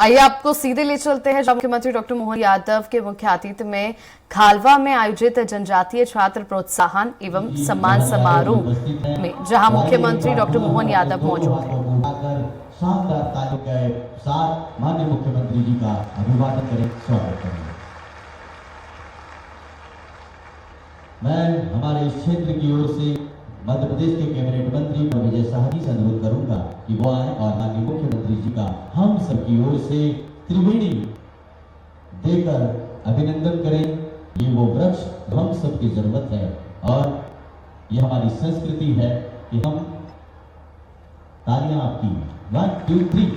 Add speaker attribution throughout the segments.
Speaker 1: आइए आपको सीधे ले चलते हैं मुख्यमंत्री डॉक्टर मोहन यादव के मुख्य आतिथ्य में खालवा में आयोजित जनजातीय छात्र प्रोत्साहन एवं सम्मान समारोह में, जहां मुख्यमंत्री डॉक्टर मोहन यादव मौजूद हैं।
Speaker 2: शानदार तालियों के साथ माननीय मुख्यमंत्री जी का अभिवादन करें, स्वागत करें। मैं हमारे इस क्षेत्र की ओर से मध्य प्रदेश के कैबिनेट मंत्री विजय शाह जी से अनुरोध करूंगा कि वो आए और माननीय मुख्यमंत्री जी का हम सब की ओर से त्रिवेणी देकर अभिनंदन करें। ये वो वृक्ष हम सबकी जरूरत है और ये हमारी संस्कृति है कि हम तालियां आपकी 1 2 3।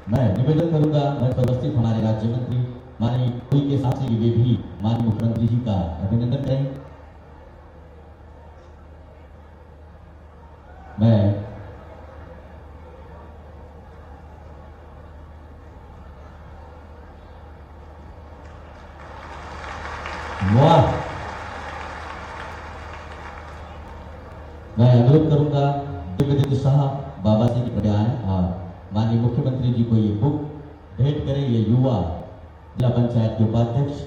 Speaker 2: मैं निवेदन करूंगा उपस्थित हमारे राज्य मंत्री माननीय कोई के साथ से वे भी माननीय मुख्यमंत्री जी का अभिनंदन करें। मैं अनुरोध करूंगा दिग्विजय शाह बाबा जी की आए और माननीय मुख्यमंत्री जी को ये बुक भेंट करें। ये युवा जिला पंचायत के उपाध्यक्ष,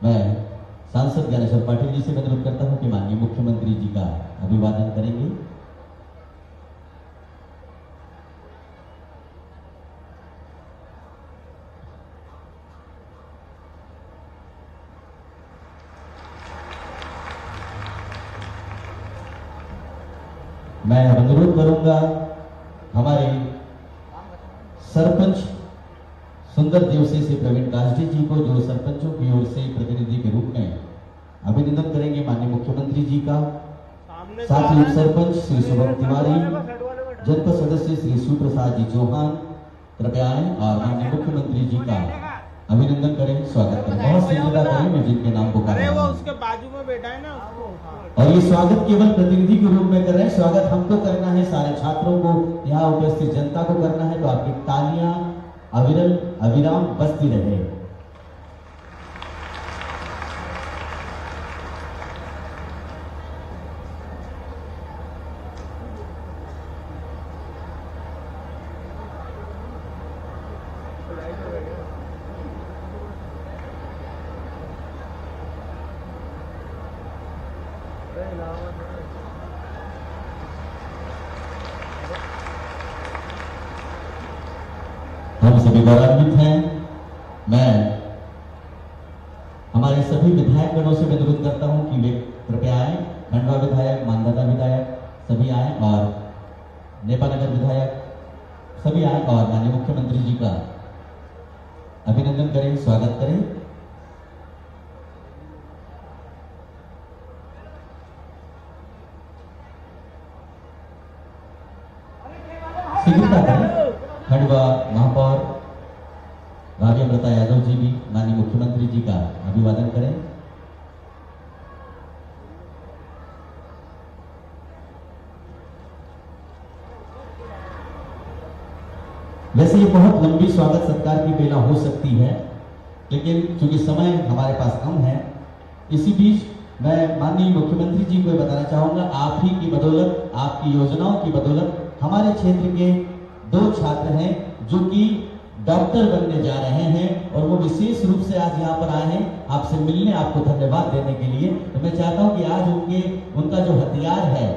Speaker 2: मैं सांसद ज्ञानेश्वर पाटिल जी से अनुरोध करता हूं कि माननीय मुख्यमंत्री जी का अभिवादन करेंगे। मैं अनुरोध करूंगा हमारे सरपंच सुंदर देवसी से प्रवीण काष्टी जी को, जो सरपंचों की ओर से प्रतिनिधि के रूप में अभिनंदन करेंगे माननीय मुख्यमंत्री जी का। साथ ही सरपंच श्री शुभम तिवारी, जनपद सदस्य श्री शिवप्रसाद जी चौहान कृपया आए और माननीय मुख्यमंत्री जी का अभिनंदन करें, स्वागत करें। बहुत सीधा करें, मैं जिनके नाम को
Speaker 3: उसके बाजू में बैठा है ना उसको।
Speaker 2: और ये स्वागत केवल प्रतिनिधि के रूप में कर रहे हैं, स्वागत हमको करना है, सारे छात्रों को, यहाँ उपस्थित जनता को करना है। तो आपकी तालियां अविरल अविराम बजती रहे। हम सभी गौरवान्वित हैं। मैं हमारे सभी विधायक गणों से अनुरोध करता हूं कि वे कृपया आए। खंडवा विधायक, मानदाता विधायक सभी आए और नेपानगर विधायक सभी आए और माननीय मुख्यमंत्री जी का अभिनंदन करें, स्वागत करें। खंडवा महापौर राजेंद्र यादव जी भी माननीय मुख्यमंत्री जी का अभिवादन करें। वैसे ये बहुत लंबी स्वागत सत्कार की बेला हो सकती है, लेकिन चूंकि समय हमारे पास कम है, इसी बीच मैं माननीय मुख्यमंत्री जी को बताना चाहूंगा, आप ही की बदौलत, आपकी योजनाओं की बदौलत हमारे क्षेत्र के 2 छात्र हैं जो कि डॉक्टर बनने जा रहे हैं और वो विशेष रूप से आज यहाँ पर आए हैं आपसे मिलने, आपको धन्यवाद देने के लिए। तो मैं चाहता हूँ कि आज उनका जो हथियार है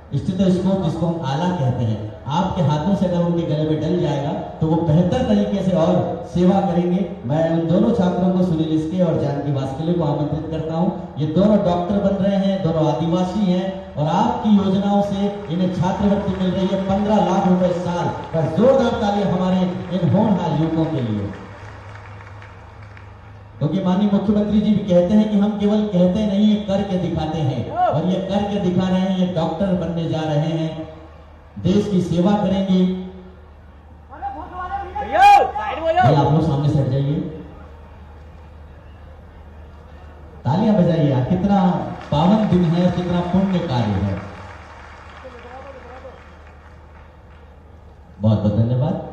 Speaker 2: स्टेथोस्कोप, जिसको हम आला कहते हैं, आपके हाथों से अगर उनके गले में डल जाएगा तो वो बेहतर तरीके से और सेवा करेंगे। मैं उन दोनों छात्रों को, सुनील इसके और जानकी वास्कले को आमंत्रित करता हूं। ये दोनों डॉक्टर बन रहे हैं, दोनों आदिवासी हैं और आपकी योजनाओं से इन्हें छात्रवृत्ति मिल रही है 15 लाख रुपए साल। पर जोरदार तालियां हमारे इन होनहार युवकों के लिए, क्योंकि माननीय मुख्यमंत्री जी भी कहते हैं कि हम केवल कहते नहीं है, करके दिखाते हैं और ये करके दिखा रहे हैं। ये डॉक्टर बनने जा रहे हैं, देश की सेवा करेंगे। आप लोग सामने से हट जाइए, तालियां बजाइए। कितना पावन दिन है, कितना पुण्य कार्य है। बहुत बहुत धन्यवाद।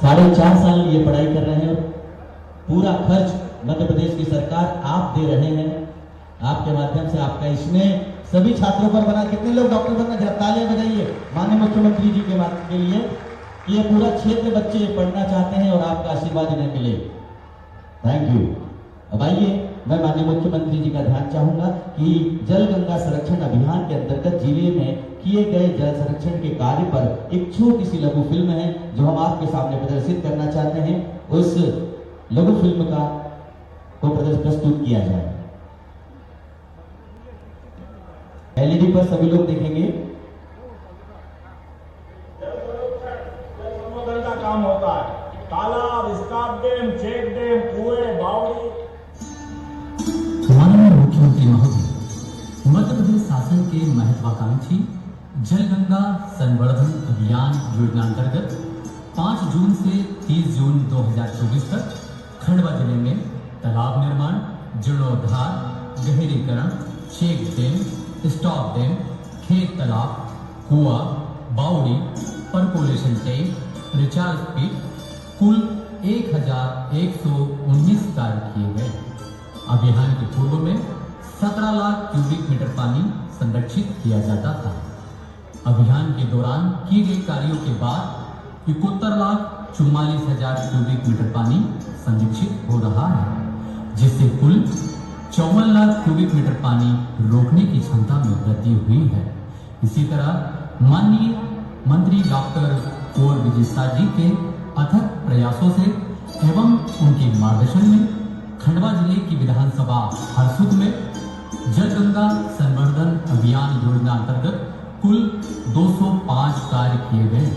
Speaker 2: 4.5 साल ये पढ़ाई कर रहे हैं और पूरा खर्च मध्य प्रदेश की सरकार आप दे रहे हैं। आपके माध्यम से आपका इसमें सभी छात्रों पर बना। कितने लोग डॉक्टर बनना चाहते हैं? तालियां बजाइए माननीय मुख्यमंत्री जी के लिए कि ये पूरा क्षेत्र बच्चे पढ़ना चाहते हैं और आपका आशीर्वाद इन्हें मिले। Thank you. अब आइए मैं माननीय मुख्यमंत्री जी का ध्यान चाहूंगा कि जल गंगा संरक्षण अभियान के अंतर्गत जिले में किए गए जल संरक्षण के कार्य पर एक छोटी सी लघु फिल्म है जो हम आपके सामने प्रदर्शित करना चाहते हैं। उस लघु फिल्म को प्रस्तुत किया जाए। एलईडी पर सभी लोग देखेंगे।
Speaker 4: संवर्धन का काम होता है। तालाब, स्टॉप डैम, चेक डैम, कुएं, बावड़ी।
Speaker 5: माननीय मुख्यमंत्री महोदय, मध्य प्रदेश शासन के महत्वाकांक्षी जल गंगा संवर्धन अभियान योजना अंतर्गत 5 जून से 30 जून 2024 तक खंडवा जिले में तालाब निर्माण, जीर्णोद्धार, गहरीकरण, चेक डैम, स्टॉप डैम, खेत तालाब, कुआं, बावड़ी, परकोलेशन टैंक, रिचार्ज पिट कुल 1119 कार्य किए गए। अभियान के पूर्व में 17 लाख क्यूबिक मीटर पानी संरक्षित किया जाता था। अभियान के दौरान किए गए कार्यों के बाद 71,44,000 क्यूबिक मीटर पानी संरक्षित हो रहा है, जिससे कुल 54 लाख क्यूबिक मीटर पानी रोकने की क्षमता में वृद्धि हुई है। इसी तरह माननीय मंत्री डॉक्टर कुंवर विजय शाह जी के अथक प्रयासों से एवं उनके मार्गदर्शन में खंडवा जिले की विधानसभा हरसुद में जल गंगा संवर्धन अभियान योजना अंतर्गत कुल 205 कार्य किए गए,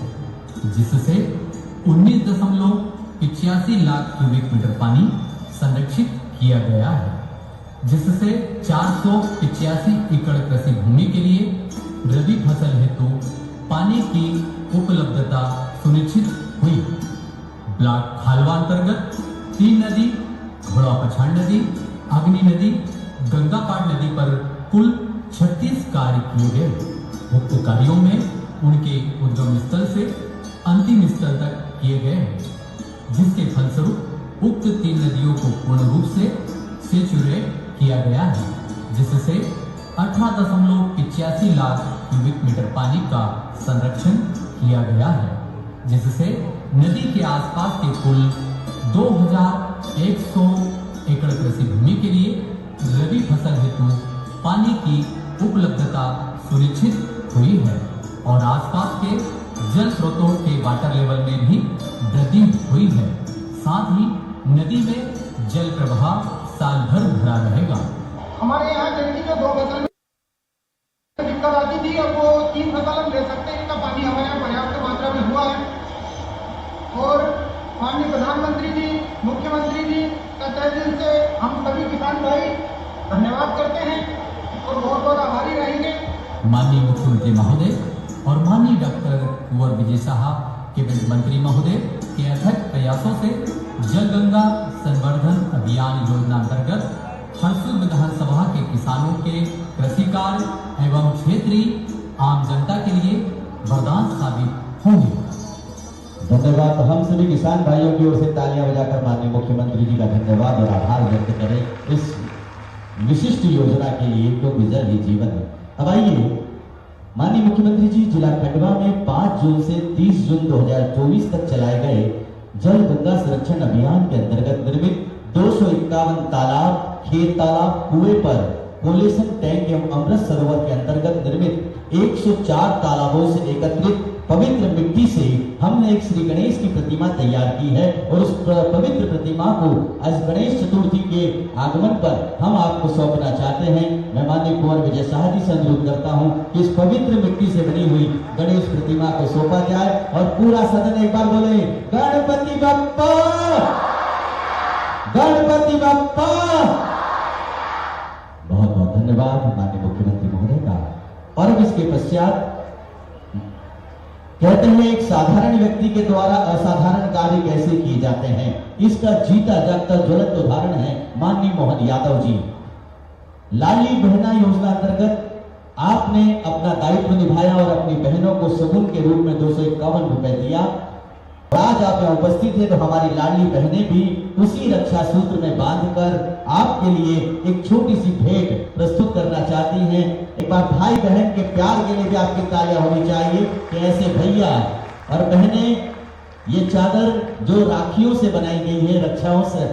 Speaker 5: जिससे 19.85 लाख क्यूबिक मीटर पानी संरक्षित किया गया है, जिससे 485 एकड़ कृषि भूमि के लिए रबी फसल हेतु पानी की उपलब्धता सुनिश्चित हुई। ब्लॉक खालवा अंतर्गत 3 नदी, घोड़ा पछाड़ नदी, अग्नि नदी, गंगापाट नदी पर कुल 36 कार्य किए गए। उक्त कार्यों में उनके उद्गम स्थल से अंतिम स्थल तक किए गए, जिसके फलस्वरूप उक्त 3 नदियों को पूर्ण रूप से सेचुरेट किया गया है, जिससे 18.85 लाख क्यूबिक मीटर पानी का संरक्षण किया गया है, जिससे नदी के आसपास के कुल 2100 एकड़ कृषि भूमि के लिए रबी फसल हेतु पानी की उपलब्धता सुनिश्चित हुई है और आसपास के जल स्रोतों के वाटर लेवल में भी वृद्धि हुई है। साथ ही नदी में जल प्रवाह साल भर भरा रहेगा।
Speaker 6: हमारे यहाँ जनवरी में 2 फसल में दिक्कत आती थी, अब वो 3 फसल हम ले सकते हैं। इतना पानी हमारे यहाँ पर्याप्त मात्रा में हुआ है और माननीय प्रधानमंत्री जी, मुख्यमंत्री जी का तहे दिल से हम सभी किसान भाई धन्यवाद करते हैं और बहुत बहुत आभारी रहेंगे।
Speaker 5: माननीय मुख्यमंत्री महोदय और माननीय डॉक्टर कुंवर विजय शाह कैबिनेट मंत्री महोदय के अथक प्रयासों से जल गंगा संवर्धन अभियान योजना अंतर्गत हरसुद विधानसभा के किसानों के कृषि कार्य एवं क्षेत्रीय आम जनता के लिए वरदान साबित होंगे।
Speaker 2: धन्यवाद। तो हम सभी किसान भाइयों की ओर से तालियां बजाकर माननीय मुख्यमंत्री जी का धन्यवाद और आभार व्यक्त करें इस विशिष्ट योजना के लिए, क्योंकि जल ही जीवन है। अब आइए माननीय मुख्यमंत्री जी जिला खंडवा में 5 जून से 30 जून 2024 तक चलाए गए जल गंगा संरक्षण अभियान के अंतर्गत निर्मित 251 तालाब, खेत तालाब, कुएं पर कोलेशन टैंक एवं अमृत सरोवर के अंतर्गत निर्मित 104 तालाबों से एकत्रित पवित्र मिट्टी से हमने एक श्री गणेश की प्रतिमा तैयार की है और उस पवित्र प्रतिमा को आज गणेश चतुर्थी के आगमन पर हम आपको सौंपना चाहते हैं। मैं माननीय कुंवर विजय शाह जी से अनुरोध करता हूं कि इस पवित्र मिट्टी से बनी हुई गणेश प्रतिमा को सौंपा जाए और पूरा सदन एक बार बोले गणपति बप्पा, गणपति बप्पा। बहुत बहुत धन्यवाद माननीय मुख्यमंत्री महोदय का। और अब इसके पश्चात कहते हैं एक साधारण व्यक्ति के द्वारा असाधारण कार्य कैसे किए जाते हैं, इसका जीता जागता ज्वलंत उदाहरण है माननीय मोहन यादव जी। लाडली बहना योजना अंतर्गत आपने अपना दायित्व निभाया और अपनी बहनों को सगुन के रूप में 251 रुपए दिया। आज आप यहाँ उपस्थित हैं तो हमारी लाडली बहनें भी उसी रक्षा सूत्र में बांधकर आपके लिए एक छोटी सी भेंट प्रस्तुत करना चाहती हैं। एक बार भाई बहन के प्यार के लिए भी आपकी तालियां होनी चाहिए कि ऐसे भैया और बहनें, ये चादर जो राखियों से बनाई गई है, रक्षाओं से,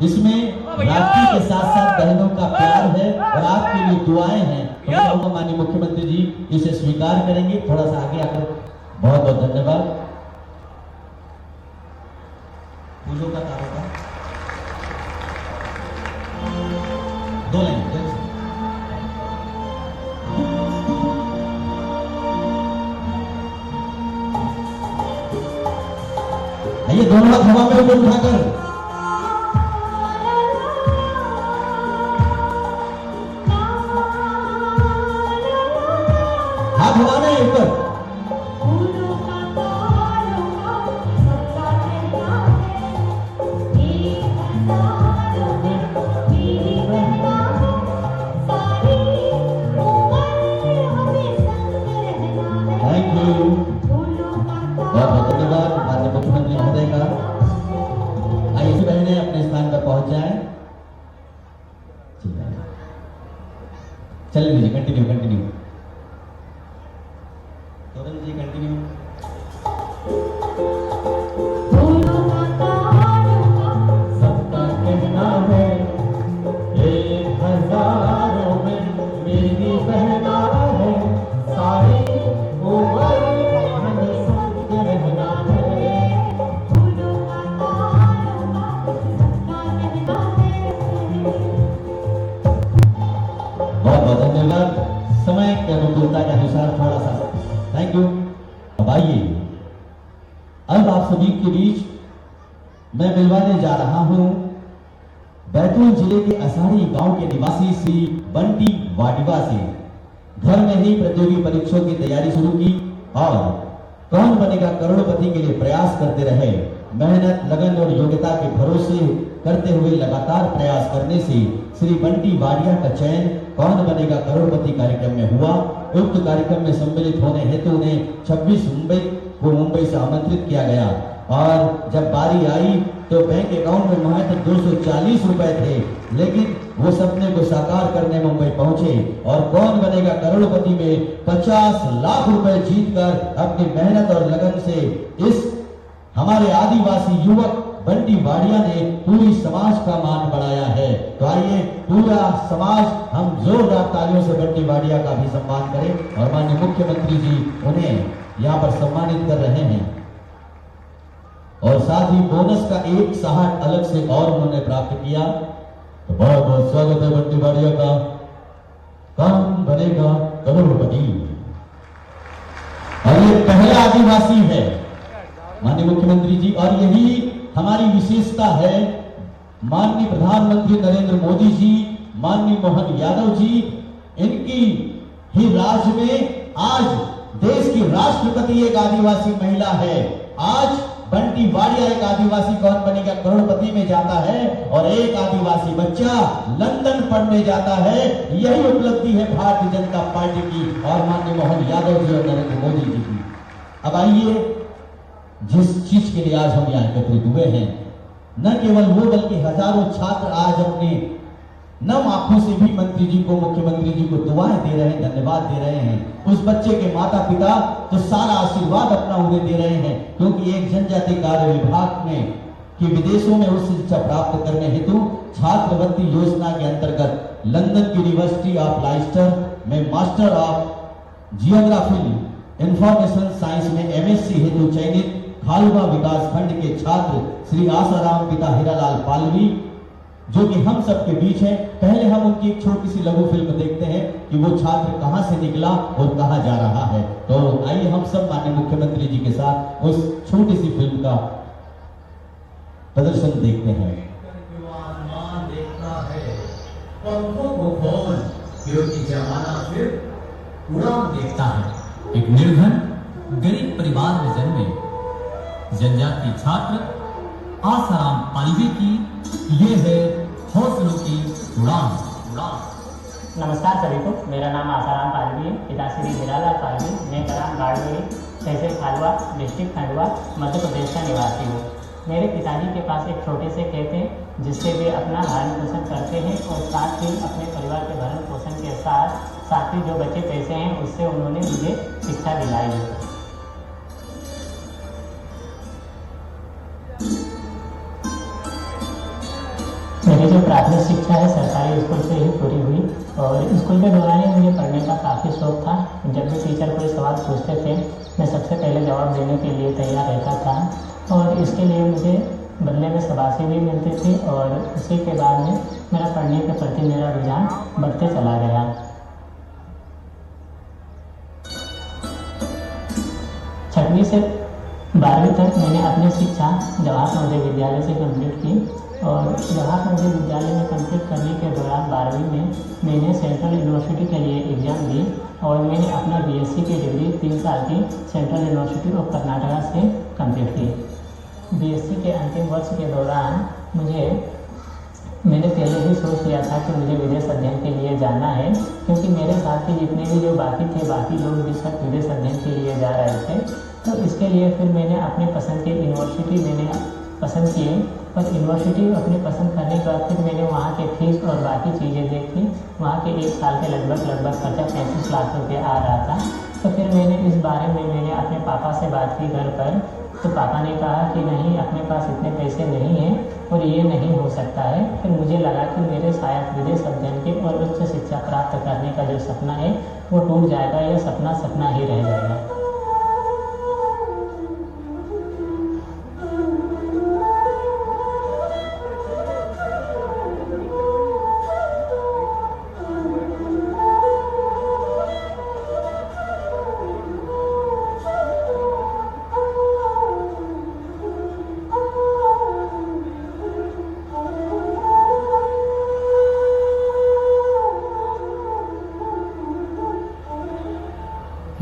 Speaker 2: इसमें राखी के साथ साथ बहनों का प्यार है और आपके लिए दुआएं हैं। तो माननीय मुख्यमंत्री जी इसे स्वीकार करेंगे। थोड़ा सा आगे आकर, बहुत बहुत धन्यवाद। फूलों का कारोबार 2 लाइन ये दोनों हाथ हवा में ऊपर उठाकर, हाथ हवा में ऊपर। थैंक यू, बहुत बहुत धन्यवाद माननीय मुख्यमंत्री महोदय का। आइए बहनें अपने स्थान पर पहुंच जाएं। चलिए लीजिए, कंटिन्यू कंटिन्यू, तोरण जी कंटिन्यू। सबका कहना है 1000 में मेरी बहना है, सारी उम्र हमें संग रहना है। बहुत बहुत धन्यवाद। समय के अनुकूलता के अनुसार थोड़ा सा थैंक यू। अब आइए, अब आप सभी के बीच मैं मिलवाने जा रहा हूं बैतूल जिले के असाड़ी गांव के निवासी श्री बंटी वाडिवा से। घर में ही प्रतियोगी परीक्षाओं की तैयारी शुरू की और कौन बनेगा करोड़पति के लिए प्रयास करते रहे। मेहनत, लगन और योग्यता के भरोसे करते हुए लगातार प्रयास करने से श्री बंटी वाडिया का चयन कौन बनेगा करोड़पति कार्यक्रम में हुआ। उक्त कार्यक्रम में सम्मिलित होने हेतु उन्हें 26 मुंबई से आमंत्रित किया गया और जब बारी आई तो बैंक अकाउंट में महज 240 रुपए थे, लेकिन वो सपने को साकार करने मुंबई पहुंचे और कौन बनेगा करोड़पति में 50 लाख रुपए जीतकर अपनी मेहनत और लगन से इस हमारे आदिवासी युवक बंटी वाडिया ने पूरी समाज का मान बढ़ाया है। तो आइए पूरा समाज हम जोरदार तालियों से बंटी वाडिया का भी सम्मान करें और माननीय मुख्यमंत्री जी उन्हें यहाँ पर सम्मानित कर रहे हैं और साथ ही बोनस का 160 अलग से और उन्होंने प्राप्त किया। तो बहुत बहुत स्वागत है बंटी वाडिया का। कौन बनेगा करोड़पति, और ये पहला आदिवासी है माननीय मुख्यमंत्री जी, और यही हमारी विशेषता है। माननीय प्रधानमंत्री नरेंद्र मोदी जी, माननीय मोहन यादव जी, इनकी ही राज में आज देश की राष्ट्रपति एक आदिवासी महिला है। आज बंटी वाडिया एक आदिवासी कौन बनेगा करोड़पति में जाता है और एक आदिवासी बच्चा लंदन पढ़ने जाता है। यही उपलब्धि है भारतीय जनता पार्टी की और माननीय मोहन यादव जी और नरेंद्र मोदी जी की। अब आइए, जिस चीज के लिए आज हम यहाँ एकत्रित हुए हैं, न केवल वो बल्कि हजारों छात्र आज अपने नम आंखों से भी मंत्री जी को, मुख्यमंत्री जी को दुआएं दे रहे हैं, धन्यवाद दे रहे हैं। उस बच्चे के माता पिता तो सारा आशीर्वाद अपना उन्हें दे रहे हैं, क्योंकि एक जनजाति कार्य विभाग में कि विदेशों में उच्च शिक्षा प्राप्त करने हेतु छात्रवृत्ति योजना के अंतर्गत लंदन यूनिवर्सिटी ऑफ लाइस्टर में master of geography information science में MSc हेतु चयनित खालवा विकास खंड के छात्र श्री आसाराम पिता हीरालाल पालवी, जो कि हम सबके बीच हैं। पहले हम उनकी एक छोटी सी लघु फिल्म देखते हैं कि वो छात्र कहां से निकला और कहां जा रहा है। तो आइए हम सब माननीय मुख्यमंत्री जी के साथ उस छोटी सी फिल्म का प्रदर्शन देखते हैं।
Speaker 5: देखता है पंखों को खोल, क्योंकि जमाना फिर उड़ान देखता है। एक निर्धन गरीब परिवार में जन्मे जनजातीय छात्र आसाराम पालवी की ये है हौसलों की उड़ान।
Speaker 7: नमस्कार सभी को, मेरा नाम आसाराम पालवी है। पिताश्री हीरालाल पालवी, मैं ग्राम गाड़बेड़ी, तहसील खालवा, डिस्ट्रिक्ट खंडवा, मध्य प्रदेश का निवासी हूँ। मेरे पिताजी के पास एक छोटे से खेत है जिससे वे अपना भरण पोषण करते हैं और साथ ही अपने परिवार के भरण पोषण के साथ ही जो बचे पैसे हैं उससे उन्होंने मुझे शिक्षा दिलाई है। मेरी जो प्राथमिक शिक्षा है सरकारी स्कूल से ही पूरी हुई और स्कूल के दौरान ही मुझे पढ़ने का काफ़ी शौक था। जब भी टीचर कोई सवाल पूछते थे मैं सबसे पहले जवाब देने के लिए तैयार रहता था और इसके लिए मुझे बदले में शाबाशी भी मिलती थी और उसी के बाद में मेरा पढ़ने के प्रति मेरा रुझान बढ़ते चला गया। छठवीं से 12वीं तक मैंने अपनी शिक्षा जवाहर नवोदय विद्यालय से कंप्लीट की और जवाहर नवोदय विद्यालय में कंप्लीट करने के दौरान 12वीं में मैंने सेंट्रल यूनिवर्सिटी के लिए एग्ज़ाम दी और मैंने अपना बीएससी की डिग्री 3 साल की सेंट्रल यूनिवर्सिटी ऑफ कर्नाटका से कंप्लीट की। बीएससी के अंतिम वर्ष के दौरान मैंने पहले ही सोच लिया था कि मुझे विदेश अध्ययन के लिए जाना है, क्योंकि मेरे साथ के जितने भी जो बाकी लोग भी सब विदेश अध्ययन के लिए जा रहे थे। तो इसके लिए फिर मैंने अपने पसंद की यूनिवर्सिटी पसंद किए और यूनिवर्सिटी अपनी पसंद करने के बाद फिर मैंने वहाँ के फीस और बाकी चीज़ें देखी। वहाँ के 1 साल के लगभग खर्चा 35 लाख रुपये आ रहा था। तो फिर मैंने इस बारे में अपने पापा से बात की घर पर। तो पापा ने कहा कि नहीं, अपने पास इतने पैसे नहीं हैं और ये नहीं हो सकता है। फिर मुझे लगा कि मेरे शायद विदेश अध्ययन के और उच्च शिक्षा प्राप्त करने का जो सपना है वो टूट जाएगा या सपना ही रह जाएगा।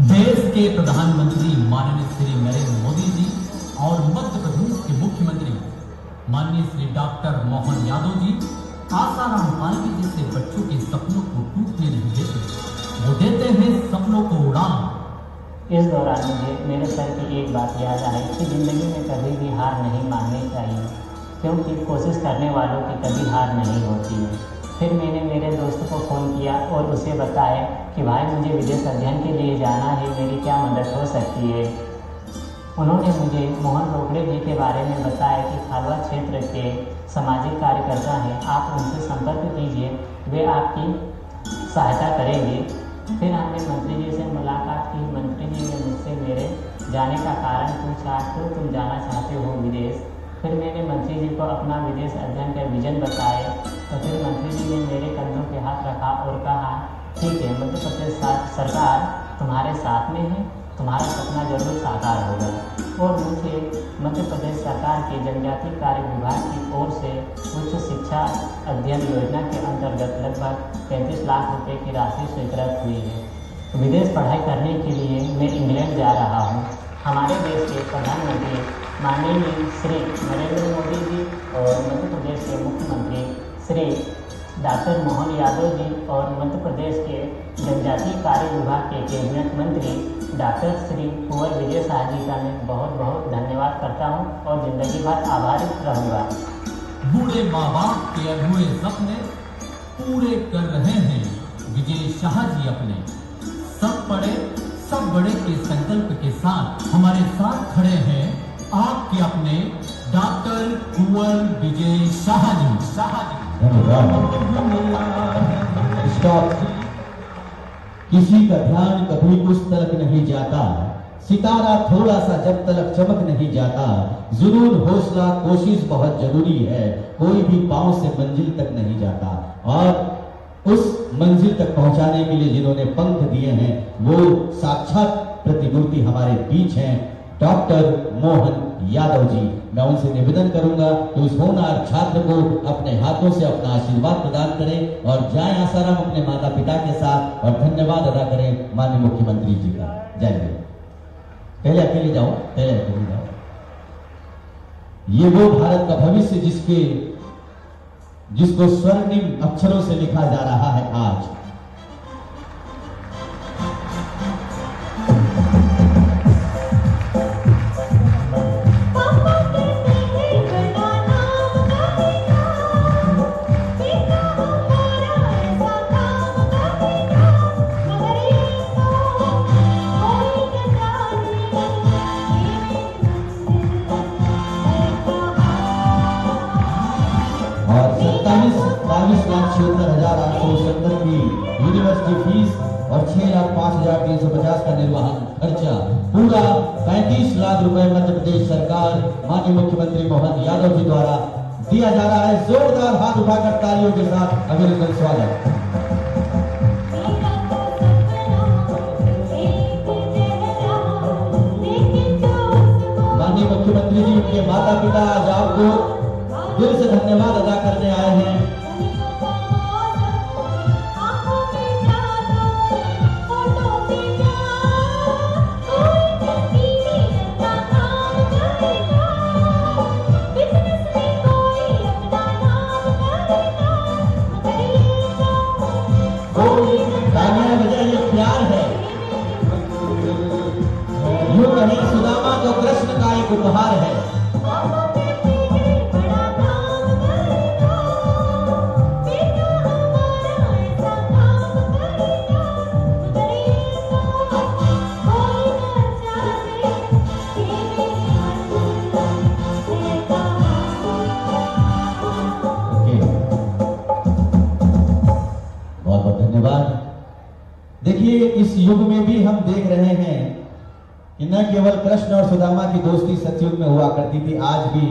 Speaker 5: देश के प्रधानमंत्री माननीय श्री नरेंद्र मोदी जी और मध्य प्रदेश के मुख्यमंत्री माननीय श्री डॉक्टर मोहन यादव जी आसाराम पालकी जैसे बच्चों के सपनों को टूटने नहीं देते, वो देते हैं सपनों को उड़ान।
Speaker 7: इस दौरान मुझे मेरे सर की एक बात याद आई कि ज़िंदगी में कभी भी हार नहीं माननी चाहिए, क्योंकि कोशिश करने वालों की कभी हार नहीं होती है। फिर मैंने मेरे दोस्त को फ़ोन किया और उसे बताया कि भाई मुझे विदेश अध्ययन के लिए जाना है, मेरी क्या मदद हो सकती है। उन्होंने मुझे मोहन रोकड़े जी के बारे में बताया कि खालवा क्षेत्र के सामाजिक कार्यकर्ता हैं, आप उनसे संपर्क कीजिए, वे आपकी सहायता करेंगे। फिर हमने मंत्री जी से मुलाकात की। मंत्री जी ने मुझसे मेरे जाने का कारण पूछा, तो तुम जाना चाहते हो विदेश। फिर मैंने मंत्री जी को अपना विदेश अध्ययन का विजन बताया। तो फिर मंत्री जी ने मेरे कंधों पे हाथ रखा और कहा, ठीक है, मध्य प्रदेश सरकार तुम्हारे साथ में है, तुम्हारा सपना जरूर साकार होगा। और मुझे मध्य प्रदेश सरकार के जनजातीय कार्य विभाग की ओर से उच्च शिक्षा अध्ययन योजना के अंतर्गत लगभग 35 लाख रुपए की राशि स्वीकृत हुई है। विदेश पढ़ाई करने के लिए मैं इंग्लैंड जा रहा हूँ। हमारे देश के प्रधानमंत्री माननीय श्री नरेंद्र मोदी जी और मध्य प्रदेश के मुख्यमंत्री श्री डॉक्टर मोहन यादव जी और मध्य प्रदेश के जनजातीय कार्य विभाग के कैबिनेट मंत्री डॉक्टर श्री कुंवर विजय शाह जी का मैं बहुत बहुत धन्यवाद करता हूं और जिंदगी भर आभारी रहूँगा।
Speaker 5: बूढ़े माँ बाप के अधूरे सपने पूरे कर रहे हैं विजय शाह जी अपने। सब पढ़े सब बड़े के संकल्प के साथ हमारे साथ खड़े हैं आपके अपने डॉक्टर कुंवर विजय शाह जी।
Speaker 2: स्टॉप। किसी का ध्यान कभी उस तलक नहीं जाता, सितारा थोड़ा सा जब तलक चमक नहीं जाता। जुनून हौसला कोशिश बहुत जरूरी है, कोई भी पांव से मंजिल तक नहीं जाता। और उस मंजिल तक पहुंचाने के लिए जिन्होंने पंख दिए हैं वो साक्षात प्रतिमूर्ति हमारे बीच हैं, डॉक्टर मोहन यादव जी। मैं उनसे निवेदन करूंगा कि उस होनहार छात्र को अपने हाथों से अपना आशीर्वाद प्रदान करें और जाएं आसाराम अपने माता पिता के साथ और धन्यवाद अदा करें माननीय मुख्यमंत्री जी का। जय हिंद। पहले अकेले जाओ, पहले अकेले जाओ। ये वो भारत का भविष्य जिसको स्वर्णिम अक्षरों से लिखा जा रहा है आज।
Speaker 8: पापा कहते हैं
Speaker 2: की फीस और 6,05,350 का निर्वहन खर्चा पूरा 35 लाख रुपए मध्य प्रदेश सरकार माननीय मुख्यमंत्री मोहन यादव जी द्वारा दिया जा रहा है। जोरदार हाथ उठाकर तालियों के साथ अभिनंदन स्वागत। माननीय मुख्यमंत्री जी, उनके माता पिता आज आपको दिल से धन्यवाद अदा करने आए हैं। तालियां बजाइए, प्यार है। यूं कहें सुदामा तो कृष्ण का एक उपहार है। बहुत बहुत धन्यवाद। देखिए, इस युग में भी हम देख रहे हैं कि न केवल कृष्ण और सुदामा की दोस्ती सतयुग में हुआ करती थी, आज भी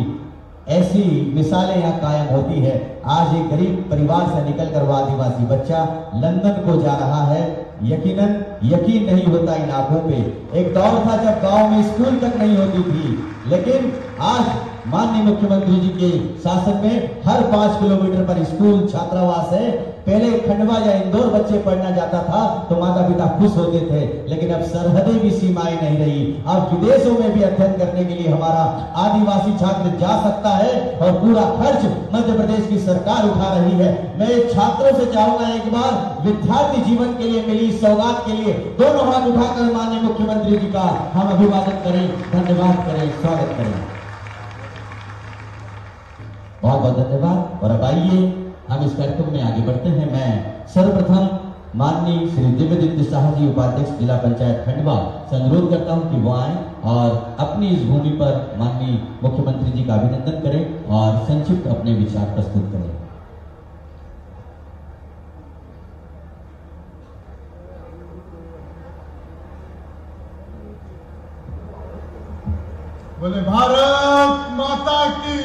Speaker 2: ऐसी मिसालें यहाँ कायम होती है। आज एक गरीब परिवार से निकलकर वो आदिवासी बच्चा लंदन को जा रहा है। यकीनन यकीन नहीं होता इन आंखों पे। एक दौर था जब गांव में स्कूल तक नहीं होती थी, लेकिन आज माननीय मुख्यमंत्री जी के शासन में हर 5 किलोमीटर पर स्कूल छात्रावास है। पहले खंडवा या इंदौर बच्चे पढ़ना जाता था तो माता पिता खुश होते थे, लेकिन अब सरहदें भी सीमाएं नहीं रही। अब विदेशों में भी अध्ययन करने के लिए हमारा आदिवासी छात्र जा सकता है और पूरा खर्च मध्य प्रदेश की सरकार उठा रही है। मैं छात्रों से चाहूंगा, एक बार विद्यार्थी जीवन के लिए मिली सौगात के लिए दोनों हाथ उठाकर माननीय मुख्यमंत्री जी का हम अभिवादन करें, धन्यवाद करें, स्वागत करें। बहुत बहुत धन्यवाद। और अब आइए हम इस कार्यक्रम में आगे बढ़ते हैं। मैं सर्वप्रथम माननीय श्री दिव्यदीप्ति शाह जी, उपाध्यक्ष जिला पंचायत खंडवा, से अनुरोध करता हूं कि वो आए और अपनी इस भूमि पर माननीय मुख्यमंत्री जी का अभिनंदन करें और संक्षिप्त अपने विचार प्रस्तुत करें।
Speaker 6: बोले भारत माता की।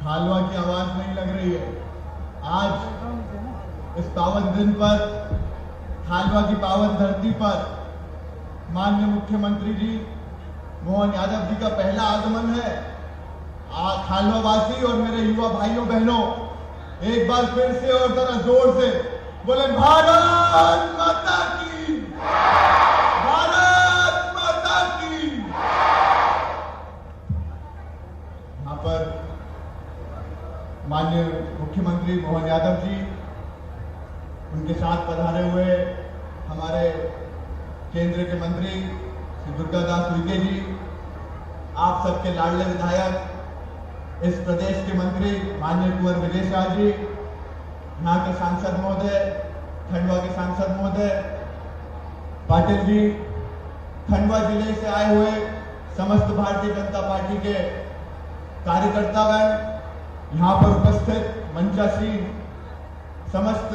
Speaker 6: खालवा की आवाज नहीं लग रही है। आज इस पावन दिन पर, खालवा की पावन धरती पर माननीय मुख्यमंत्री जी मोहन यादव जी का पहला आगमन है। खालवा वासी और मेरे युवा भाइयों बहनों, एक बार फिर से और जरा जोर से बोले भारत माता की, भारत माता की। यहां पर माननीय मुख्यमंत्री मोहन यादव जी, उनके साथ पधारे हुए हमारे केंद्र के मंत्री श्री दुर्गादास उइके जी, आप सबके लाडले विधायक, इस प्रदेश के मंत्री माननीय कुंवर विजय शाह जी, यहाँ के सांसद महोदय, खंडवा के सांसद महोदय पाटिल जी, खंडवा जिले से आए हुए समस्त भारतीय जनता पार्टी के कार्यकर्तागण, यहाँ पर उपस्थित मंचासीन समस्त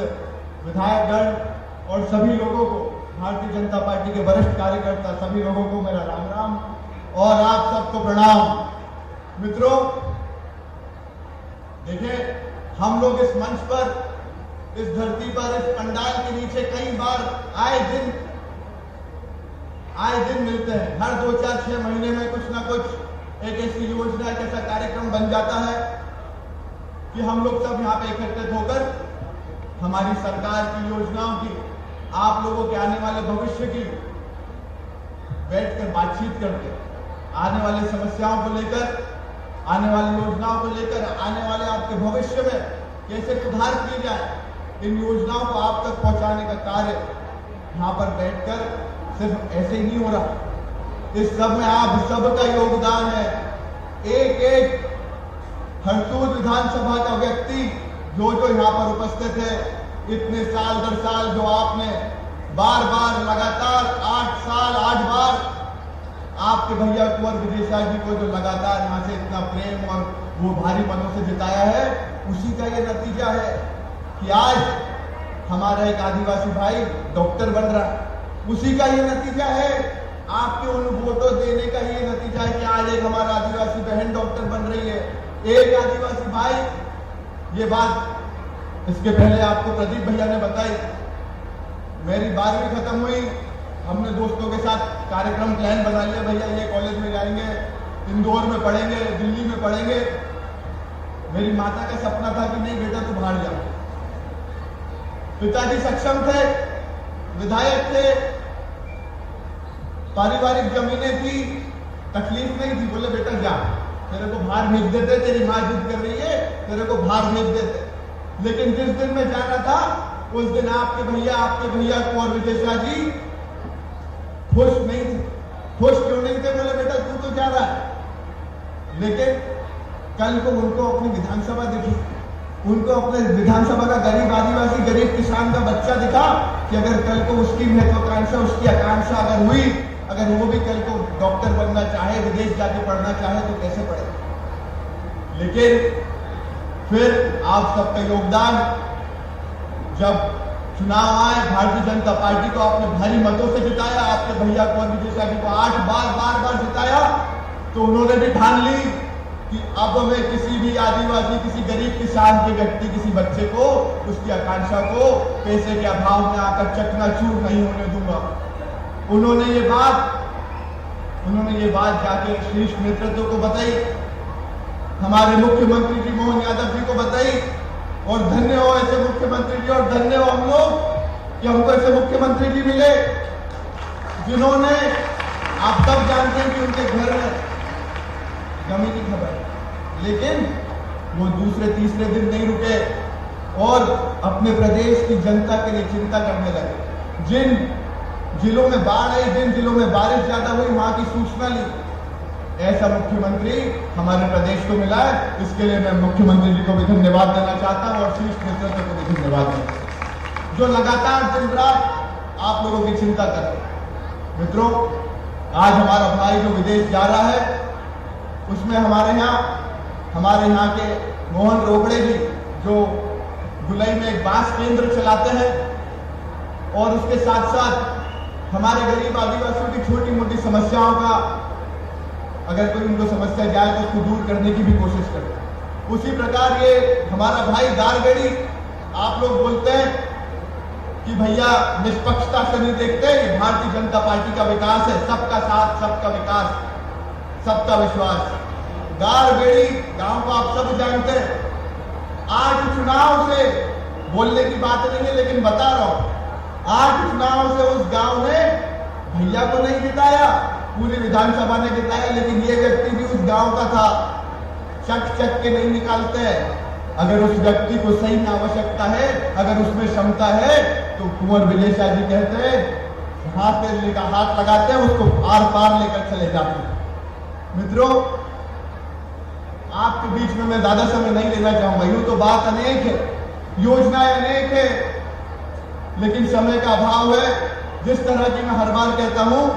Speaker 6: विधायकगण और सभी लोगों को, भारतीय जनता पार्टी के वरिष्ठ कार्यकर्ता सभी लोगों को मेरा राम राम और आप सबको प्रणाम। मित्रों, देखिए, हम लोग इस मंच पर, इस धरती पर, इस पंडाल के नीचे कई बार आए दिन मिलते हैं। हर 2, 4, 6 महीने में कुछ ना कुछ एक ऐसी योजना, एक ऐसा कार्यक्रम बन जाता है कि हम लोग सब यहाँ पे एकत्रित होकर हमारी सरकार की योजनाओं की, आप लोगों के आने वाले भविष्य की बैठकर बातचीत करते, आने वाली समस्याओं को लेकर, आने वाली योजनाओं को लेकर, आने वाले आपके भविष्य में कैसे सुधार किए जाए, इन योजनाओं को आप तक पहुंचाने का कार्य यहाँ पर बैठकर सिर्फ ऐसे ही नहीं हो रहा। इस सब में आप सबका योगदान है। एक एक हरसूद विधानसभा का व्यक्ति जो यहाँ पर उपस्थित है, इतने साल दर साल जो आपने बार बार लगातार 8 साल 8 बार आपके भैया कुंवर विजय शाह जी को जो लगातार यहाँ से इतना प्रेम और वो भारी मनों से जिताया है, उसी का ये नतीजा है कि आज हमारा एक आदिवासी भाई डॉक्टर बन रहा है। उसी का ये नतीजा है, आपके उन वोटों देने का ये नतीजा है कि आज एक हमारा आदिवासी बहन डॉक्टर बन रही है, एक आदिवासी भाई। ये बात इसके पहले आपको प्रदीप भैया ने बताई। मेरी 12वीं खत्म हुई, हमने दोस्तों के साथ कार्यक्रम प्लान बना लिया, भैया ये कॉलेज में जाएंगे, इंदौर में पढ़ेंगे, दिल्ली में पढ़ेंगे। मेरी माता का सपना था कि नहीं बेटा तू बाहर जा। पिताजी सक्षम थे, विधायक थे, पारिवारिक जमीनें थी, तकलीफ नहीं थी। बोले बेटा जा, तेरे को बाहर भेज देते, तेरी माँ जिद कर रही है, तेरे को बाहर भेज देते। लेकिन जिस दिन मैं जाना था उस दिन आपके भैया कुंवर विजय शाह जी खुश नहीं थे। खुश क्यों नहीं थे? बोले बेटा तू तो जा रहा है। लेकिन कल को उनको अपनी विधानसभा दिखी, उनको अपने विधानसभा का गरीब आदिवासी, गरीब किसान का बच्चा दिखा कि अगर कल को उसकी महत्वाकांक्षा, उसकी आकांक्षा अगर हुई, अगर वो भी कल को डॉक्टर बनना चाहे, विदेश जाके पढ़ना चाहे तो कैसे पढ़े। लेकिन फिर आप सबका योगदान, जब चुनाव आए, भारतीय जनता पार्टी को आपने भारी मतों से जिताया, आपके भैया कुंवर विजय शाह जी को 8 बार जिताया, तो उन्होंने भी ठान ली कि अब मैं किसी भी आदिवासी, किसी गरीब किसान के व्यक्ति, किसी बच्चे को, उसकी आकांक्षा को पैसे के अभाव में आकर चकनाचूर नहीं होने दूंगा। उन्होंने ये बात जाके शीर्ष नेतृत्व को बताई, हमारे मुख्यमंत्री जी मोहन यादव जी को बताई। और धन्य हो ऐसे मुख्यमंत्री जी, और धन्य हो हम लोग कि हमको ऐसे मुख्यमंत्री जी मिले जिन्होंने, आप सब जानते हैं कि उनके घर में कमी की खबर, लेकिन वो दूसरे तीसरे दिन नहीं रुके और अपने प्रदेश की जनता के लिए चिंता करने लगे। जिन जिलों में बाढ़ आई, जिन जिलों में बारिश ज्यादा हुई, वहां की सूचना ली। ऐसा मुख्यमंत्री हमारे प्रदेश को मिला है, इसके लिए मैं मुख्यमंत्री जी को भी धन्यवाद देना चाहता हूं और शीर्ष नेतृत्व को भी धन्यवाद देना, जो लगातार दिन रात आप लोगों की चिंता कर रहे हैं। मित्रों, आज हमारा भाई जो विदेश जा रहा है, उसमें हमारे यहाँ के मोहन रोकड़े जी, जो गुलई में एक बांस केंद्र चलाते हैं, और उसके साथ साथ हमारे गरीब आदिवासियों की छोटी मोटी समस्याओं का, अगर कोई उनको समस्या जाए तो उसको दूर करने की भी कोशिश करते हैं। उसी प्रकार ये हमारा भाई दारगढ़ी, आप लोग बोलते हैं कि भैया निष्पक्षता से नहीं देखते, ये भारतीय जनता पार्टी का विकास है, सबका साथ, सबका विकास, सबका विश्वास। दारगढ़ी गांव को आप सब जानते हैं। आज चुनाव से बोलने की बात नहीं है, लेकिन बता रहा हूं, आज चुनाव से उस गांव ने भैया को नहीं जिताया, पूरी विधानसभा ने जिताया, लेकिन ये व्यक्ति भी उस गांव का था। चक के नहीं निकालते हैं। अगर उस व्यक्ति को सही में आवश्यकता है, अगर उसमें क्षमता है, तो कुंवर विजय शाह जी कहते हैं, हाथ लगाते हैं, उसको आर पार लेकर चले जाते हैं। मित्रों, आपके बीच में मैं ज्यादा समय नहीं लेना चाहूंगा। यूं तो बात अनेक है, योजनाएं अनेक है, लेकिन समय का अभाव है। जिस तरह की मैं हर बार कहता हूं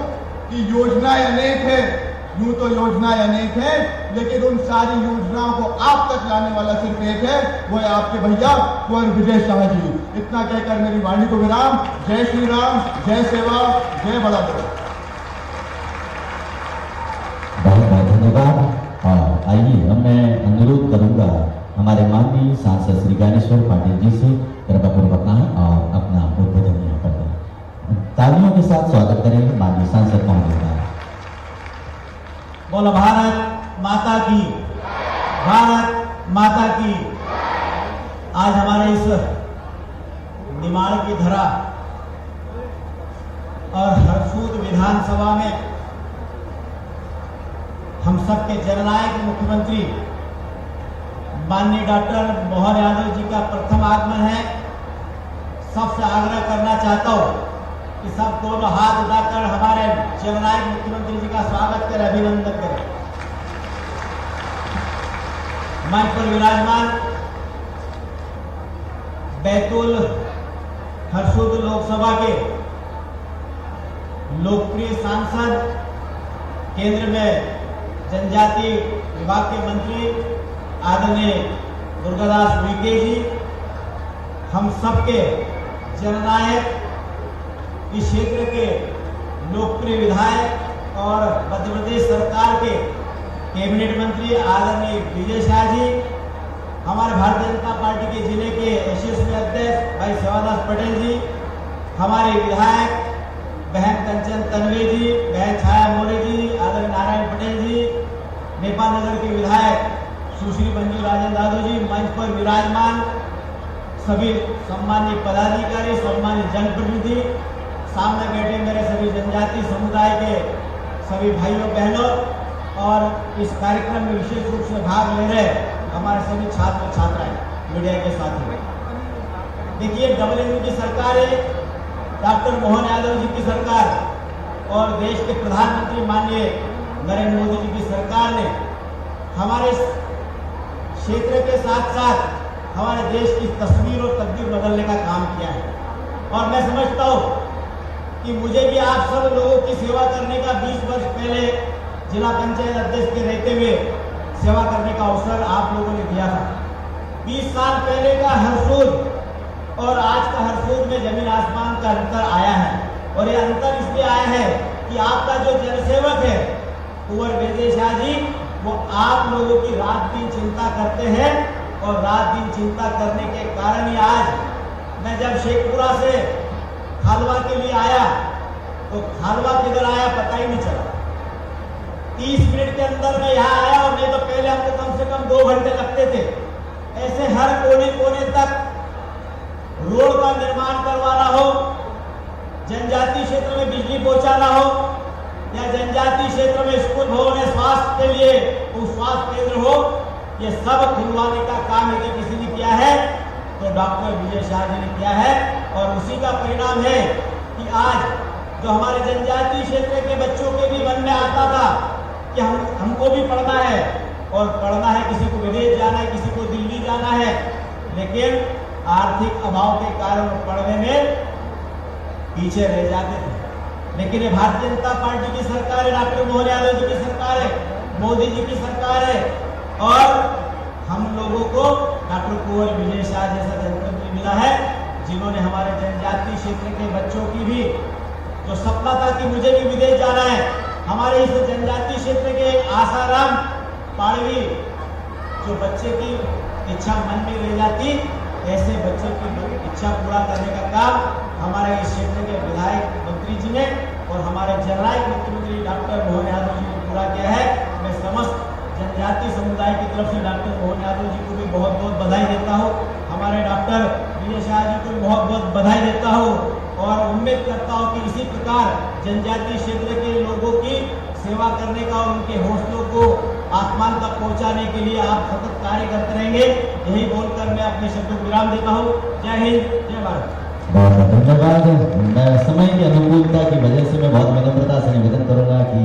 Speaker 6: कि योजनाएं अनेक है, यूं तो योजनाएं अनेक है, लेकिन उन सारी योजनाओं को आप तक लाने वाला सिर्फ एक है, वो है आपके भैया कुंवर विजय शाह जी। इतना कहकर मेरी वाणी को विराम। जय श्री राम, जय सेवा, जय बड़ा बड़ा।
Speaker 2: बहुत बहुत धन्यवाद। और आइए अब मैं अनुरोध करूंगा हमारे माननीय सांसद श्री ज्ञानेश्वर पाटिल जी से कृपापूर्वक आएं और अपना उद्बोधन यहाँ पर दें। तालियों के साथ स्वागत करेंगे माननीय सांसद महोदय का।
Speaker 8: बोलो भारत माता की, भारत माता की। आज हमारे इस निमाड़ की धरा और हरसूद विधानसभा में हम सबके जननायक मुख्यमंत्री माननीय डॉक्टर मोहन यादव जी का प्रथम आगमन है। सबसे आग्रह करना चाहता हूं कि सब दोनों हाथ उठाकर हमारे जननायक मुख्यमंत्री जी का स्वागत करें, अभिनंदन करें। मंच पर विराजमान बैतूल हरसूद लोकसभा के लोकप्रिय सांसद, केंद्र में जनजाति विभाग के मंत्री आदरणीय दुर्गादास उइके जी, हम सबके जननायक, इस क्षेत्र के लोकप्रिय विधायक और मध्य प्रदेश सरकार के कैबिनेट मंत्री आदरणीय विजय शाह जी, हमारे भारतीय जनता पार्टी के जिले के यशस्वी अध्यक्ष भाई सेवादास पटेल जी, हमारे विधायक बहन कंचन तन्वे जी, बहन छाया मोरे जी, आदरणीय नारायण पटेल जी, नेपाल नगर के विधायक सुश्री मंजू राजन दादू जी, मंच पर विराजमान सभी सम्मानित पदाधिकारी, सम्मानित जनप्रतिनिधि, सामने बैठे मेरे सभी जनजाति समुदाय के सभी भाइयों बहनों और इस कार्यक्रम में विशेष रूप से भाग ले रहे हमारे सभी छात्र छात्राएं, मीडिया के साथी। देखिए, डबल इंजन की सरकार है, डॉक्टर मोहन यादव जी की सरकार और देश के प्रधानमंत्री माननीय नरेंद्र मोदी जी की सरकार ने हमारे क्षेत्र के साथ साथ हमारे देश की तस्वीर और तकदीर बदलने का काम किया है। और मैं समझता हूँ कि मुझे भी आप सब लोगों की सेवा करने का 20 वर्ष पहले जिला पंचायत अध्यक्ष के रहते हुए सेवा करने का अवसर आप लोगों ने दिया था। 20 साल पहले का हरसूद और आज का हरसूद में जमीन आसमान का अंतर आया है। और ये अंतर इसलिए आया है कि आपका जो जनसेवक है कुंवर विजय शाह जी, वो आप लोगों की रात दिन चिंता करते हैं और रात दिन चिंता करने के कारण ही आज मैं जब शेखपुरा से खालवा के लिए आया तो खालवा किधर आया पता ही नहीं चला। 30 मिनट के अंदर मैं यहाँ आया और नहीं तो पहले हमको कम से कम 2 घंटे लगते थे। ऐसे हर कोने कोने तक रोड का निर्माण करवाना हो, जनजातीय क्षेत्र में बिजली पहुंचाना हो या जनजातीय क्षेत्र में स्कूल भवन है, स्वास्थ्य के लिए स्वास्थ्य केंद्र हो, ये सब खुलवाने का काम यदि किसी ने किया है तो डॉक्टर विजय शाह जी ने किया है। और उसी का परिणाम है कि आज जो हमारे जनजातीय क्षेत्र के बच्चों के भी मन में आता था कि हमको भी पढ़ना है और पढ़ना है, किसी को विदेश जाना है, किसी को दिल्ली जाना है, लेकिन आर्थिक अभाव के कारण पढ़ने में पीछे रह जाते थे। लेकिन ये भारतीय जनता पार्टी की सरकार है, डॉक्टर मोहन यादव जी की सरकार है, मोदी जी की सरकार है और हम लोगों को डॉक्टर कुंवर विजय शाह जैसा जनप्रतिनिधि मिला है जिन्होंने हमारे जनजातीय क्षेत्र के बच्चों की भी जो सपना था कि मुझे भी विदेश जाना है, हमारे इस जनजातीय क्षेत्र के आसाराम पाड़वी जो बच्चे की इच्छा मन में रह जाती, ऐसे बच्चे की इच्छा पूरा करने का काम हमारे इस क्षेत्र के विधायक मंत्री जी ने और हमारे जननायक मुख्यमंत्री डॉक्टर मोहन यादव जी ने पूरा किया है। मैं समस्त जनजातीय समुदाय की तरफ से डॉक्टर मोहन यादव जी को भी बहुत बहुत बधाई देता हूँ, हमारे डॉक्टर विजय शाह जी को भी बहुत बहुत बधाई देता हूँ और उम्मीद करता हूँ कि इसी प्रकार जनजातीय क्षेत्र के लोगों की सेवा करने का और उनके हौसलों को आसमान तक पहुंचाने के लिए आप सतत कार्य करते रहेंगे। यही बोलकर मैं अपने शब्दों को विराम देता हूँ। जय हिंद, जय भारत।
Speaker 2: बहुत बहुत धन्यवाद। मैं समय की अनुकूलता की वजह से मैं बहुत विनम्रता से निवेदन करूंगा कि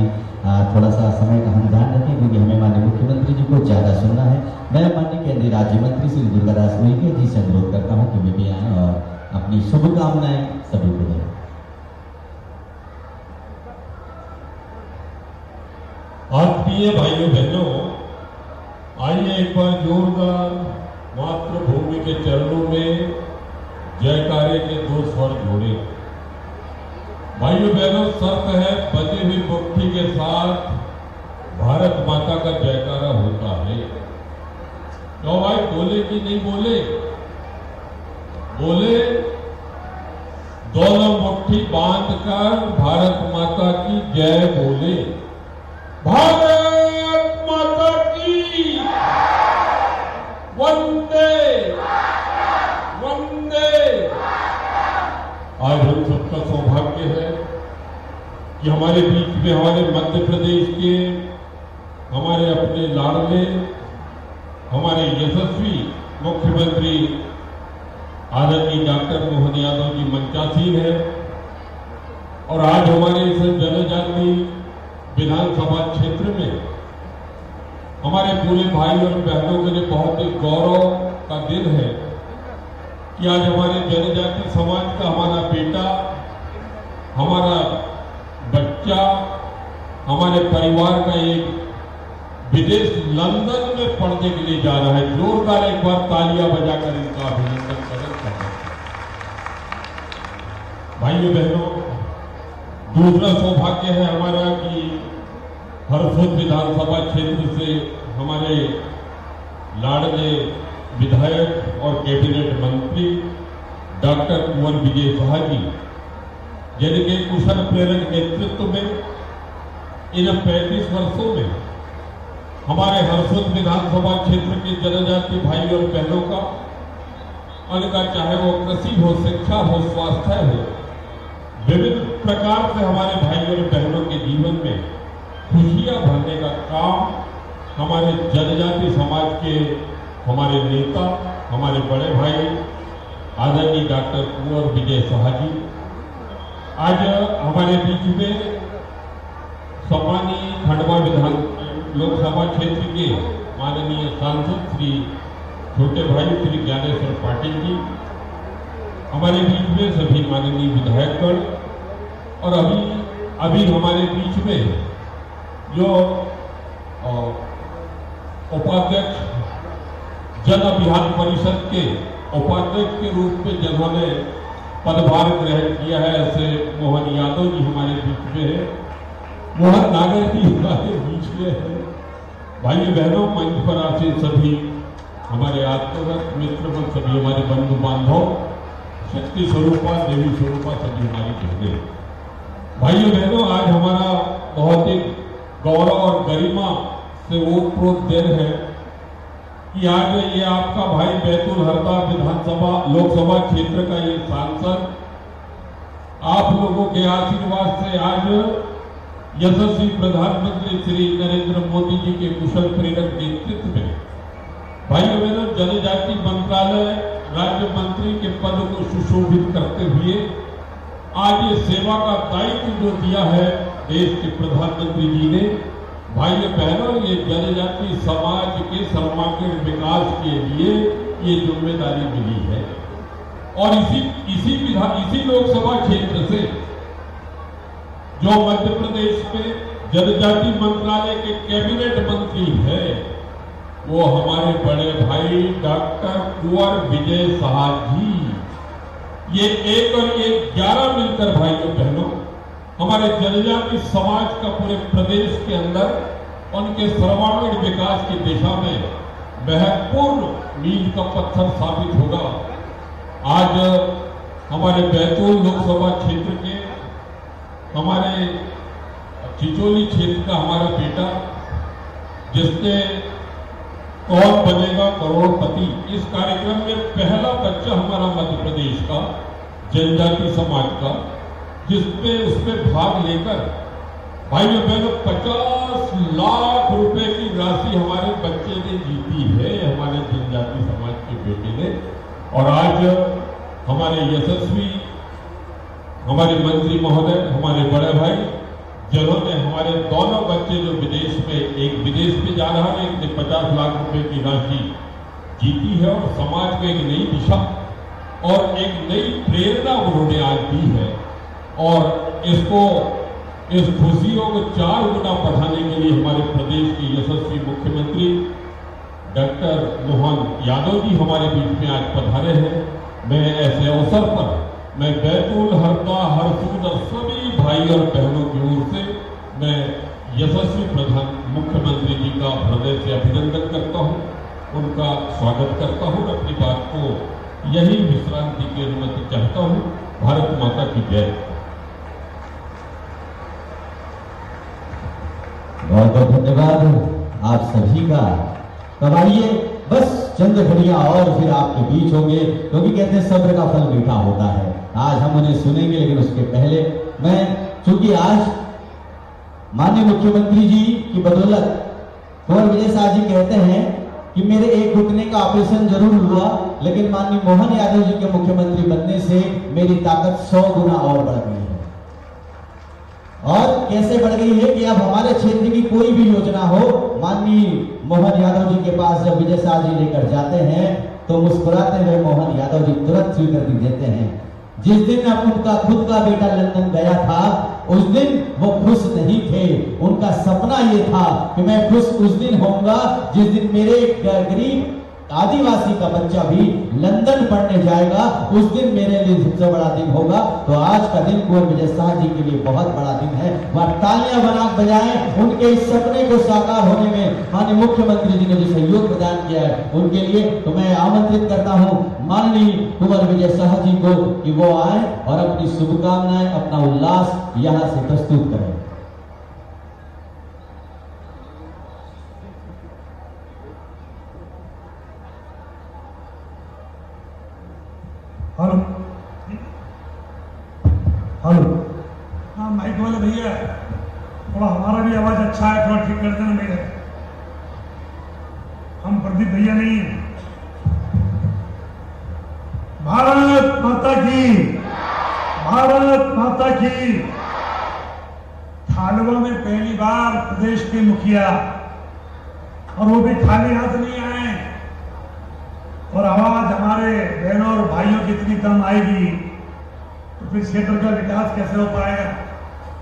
Speaker 2: थोड़ा सा समय का हम ध्यान रखें क्योंकि हमें माननीय मुख्यमंत्री जी को ज्यादा सुनना है। मैं माननीय केंद्रीय राज्य मंत्री श्री दुर्गादास उइके जी से अनुरोध करता हूँ कि वे भी आए और अपनी शुभकामनाएं सभी को दें।
Speaker 9: आत्मीय भाइयों बहनों, आइए एक बार जोरदार मातृभूमि के चरणों में जयकारे के 2 स्वर जोड़े। भाइयों बहनों, शर्त है बजी हुई मुट्ठी के साथ भारत माता का जयकारा होता है। तो भाई बोले कि नहीं बोले? बोले। दोनों मुट्ठी बांधकर भारत माता की जय बोले। भारत माता की वंदे वंदे। आज हम सबका सौभाग्य है कि हमारे बीच में हमारे मध्य प्रदेश के हमारे अपने लाडले हमारे यशस्वी मुख्यमंत्री आदरणीय डॉक्टर मोहन यादव जी मंचासीन है और आज हमारे इस जनजाति विधानसभा क्षेत्र में हमारे पूरे भाई और बहनों के लिए बहुत ही गौरव का दिन है कि आज हमारे जनजाति समाज का हमारा बेटा, हमारा बच्चा, हमारे परिवार का एक विदेश लंदन में पढ़ने के लिए जा रहा है। जोरदार एक बार तालियां बजाकर इनका अभिनंदन करें। भाइयों बहनों, दूसरा सौभाग्य है हमारा कि हरसोद विधानसभा क्षेत्र से हमारे लाडले विधायक और कैबिनेट मंत्री डॉक्टर कुंवर विजय शाह जी, जिनके कुशल प्रेरक नेतृत्व में इन 35 वर्षों में हमारे हरसोद विधानसभा क्षेत्र के जनजाति भाई और बहनों का, उनका चाहे वो कृषि हो, शिक्षा हो, स्वास्थ्य हो, विभिन्न प्रकार से हमारे भाई और बहनों के जीवन में खुशियां भरने का काम हमारे जनजाति समाज के हमारे नेता, हमारे बड़े भाई आदरणीय डॉक्टर कुंवर विजय शाह जी आज हमारे बीच में सम्मानीय खंडवा विधान लोकसभा क्षेत्र के माननीय सांसद श्री छोटे भाई श्री ज्ञानेश्वर पाटिल जी, हमारे बीच में सभी माननीय विधायकगण और अभी हमारे बीच में जो उपाध्यक्ष जन अभियान परिषद के उपाध्यक्ष के रूप में जिन्होंने पदभार ग्रहण किया है, ऐसे मोहन यादव जी हमारे बीच में है, मोहन नागर जी हमारे बीच में है। भाइयों बहनों, मंच पर आसीन सभी हमारे आत्मरत मित्र, सभी हमारे बंधु बांधव, शक्ति स्वरूपा, देवी स्वरूपा, सभी हमारी बहनें, भाइयों बहनों, आज हमारा बहुत ही गौरव और गरिमा से ओतप्रोत दिन है कि आज ये आपका भाई बैतूल हरदा विधानसभा लोकसभा क्षेत्र का ये सांसद आप लोगों के आशीर्वाद से आज यशस्वी प्रधानमंत्री श्री नरेंद्र मोदी जी के कुशल प्रेरक नेतृत्व में भाइयों बहनों जनजाति मंत्रालय राज्य मंत्री के पद को सुशोभित करते हुए आज ये सेवा का दायित्व जो दिया है देश के प्रधानमंत्री जी ने, भाइयों बहनों, ये जनजाति समाज के सर्वांगीण विकास के लिए ये जिम्मेदारी मिली है। और इसी लोकसभा क्षेत्र से जो मध्य प्रदेश में जनजाति मंत्रालय के कैबिनेट मंत्री है वो हमारे बड़े भाई डॉक्टर कुंवर विजय शाह जी, ये 1 और 1 11 मिलकर भाइयों बहनों हमारे जनजाति समाज का पूरे प्रदेश के अंदर उनके सर्वांगीण विकास की दिशा में महत्वपूर्ण मील का पत्थर साबित होगा। आज हमारे बैतूल लोकसभा क्षेत्र के हमारे चिचोली क्षेत्र का हमारा बेटा, जिसने कौन बनेगा करोड़पति, इस कार्यक्रम में पहला बच्चा हमारा मध्य प्रदेश का जनजाति समाज का, उसमें भाग लेकर भाइयों बहनों 50 लाख रुपए की राशि हमारे बच्चे ने जीती है, हमारे जनजाति समाज के बेटे ने। और आज हमारे यशस्वी हमारे मंत्री महोदय, हमारे बड़े भाई, जिन्होंने हमारे दोनों बच्चे जो विदेश में, एक विदेश में जा रहा है, एक ने 50 लाख रुपए की राशि जीती है और समाज को एक नई दिशा और एक नई प्रेरणा उन्होंने आज दी है। और इस खुशियों को 4 गुना बढ़ाने के लिए हमारे प्रदेश के यशस्वी मुख्यमंत्री डॉक्टर मोहन यादव जी हमारे बीच में आज पधारे हैं। मैं ऐसे अवसर पर मैं बैतूल हरदा हरसूद और सभी भाई और बहनों की ओर से मैं यशस्वी मुख्यमंत्री जी का हृदय से अभिनंदन करता हूं, उनका स्वागत करता हूं, अपनी बात को यही विश्रांति की अनुमति चाहता हूं। भारत माता की जय।
Speaker 2: बहुत बहुत धन्यवाद आप सभी का। तब आइए बस चंद घड़ियां और फिर आपके बीच होंगे, क्योंकि कहते हैं सब्र का फल मीठा होता है। आज हम उन्हें सुनेंगे, लेकिन उसके पहले मैं, चूंकि आज माननीय मुख्यमंत्री जी की बदौलत कुंवर विजय शाह जी कहते हैं कि मेरे एक घुटने का ऑपरेशन जरूर हुआ, लेकिन माननीय मोहन यादव जी के मुख्यमंत्री बनने से मेरी ताकत 100 गुना और बढ़ गई है। और कैसे बढ़ गई है कि अब हमारे क्षेत्र की कोई भी योजना हो, माननीय मोहन यादव जी के पास जब विजय शाह जी लेकर जाते हैं तो मुस्कुराते हुए मोहन यादव जी तुरंत स्वीकृति देते हैं। जिस दिन अब उनका खुद का बेटा लंदन गया था, उस दिन वो खुश नहीं थे। उनका सपना ये था कि मैं खुश उस दिन होऊंगा जिस दिन मेरे गरीब आदिवासी का बच्चा भी लंदन पढ़ने जाएगा, उस दिन मेरे लिए सबसे बड़ा दिन होगा। तो आज का दिन कुंवर विजय शाह जी के लिए बहुत बड़ा दिन है। वह तालियां बजाएं, उनके इस सपने को साकार होने में माननीय मुख्यमंत्री जी ने जो सहयोग प्रदान किया है उनके लिए। तो मैं आमंत्रित करता हूं माननीय कुंवर विजय शाह जी को कि वो आए और अपनी शुभकामनाएं, अपना उल्लास यहां से प्रस्तुत करें।
Speaker 10: हेलो हेलो, हाँ माइक वाले भैया, थोड़ा हमारा भी आवाज अच्छा है, थोड़ा ठीक कर देना मेरे। हम प्रदीप भैया नहीं हैं। भारत माता की, भारत माता की। खालवा में पहली बार प्रदेश के मुखिया, और वो भी खाली हाथ नहीं आए, और आवाज हमारे बहनों और भाइयों की इतनी कम आएगी तो फिर क्षेत्र का विकास कैसे हो पाएगा।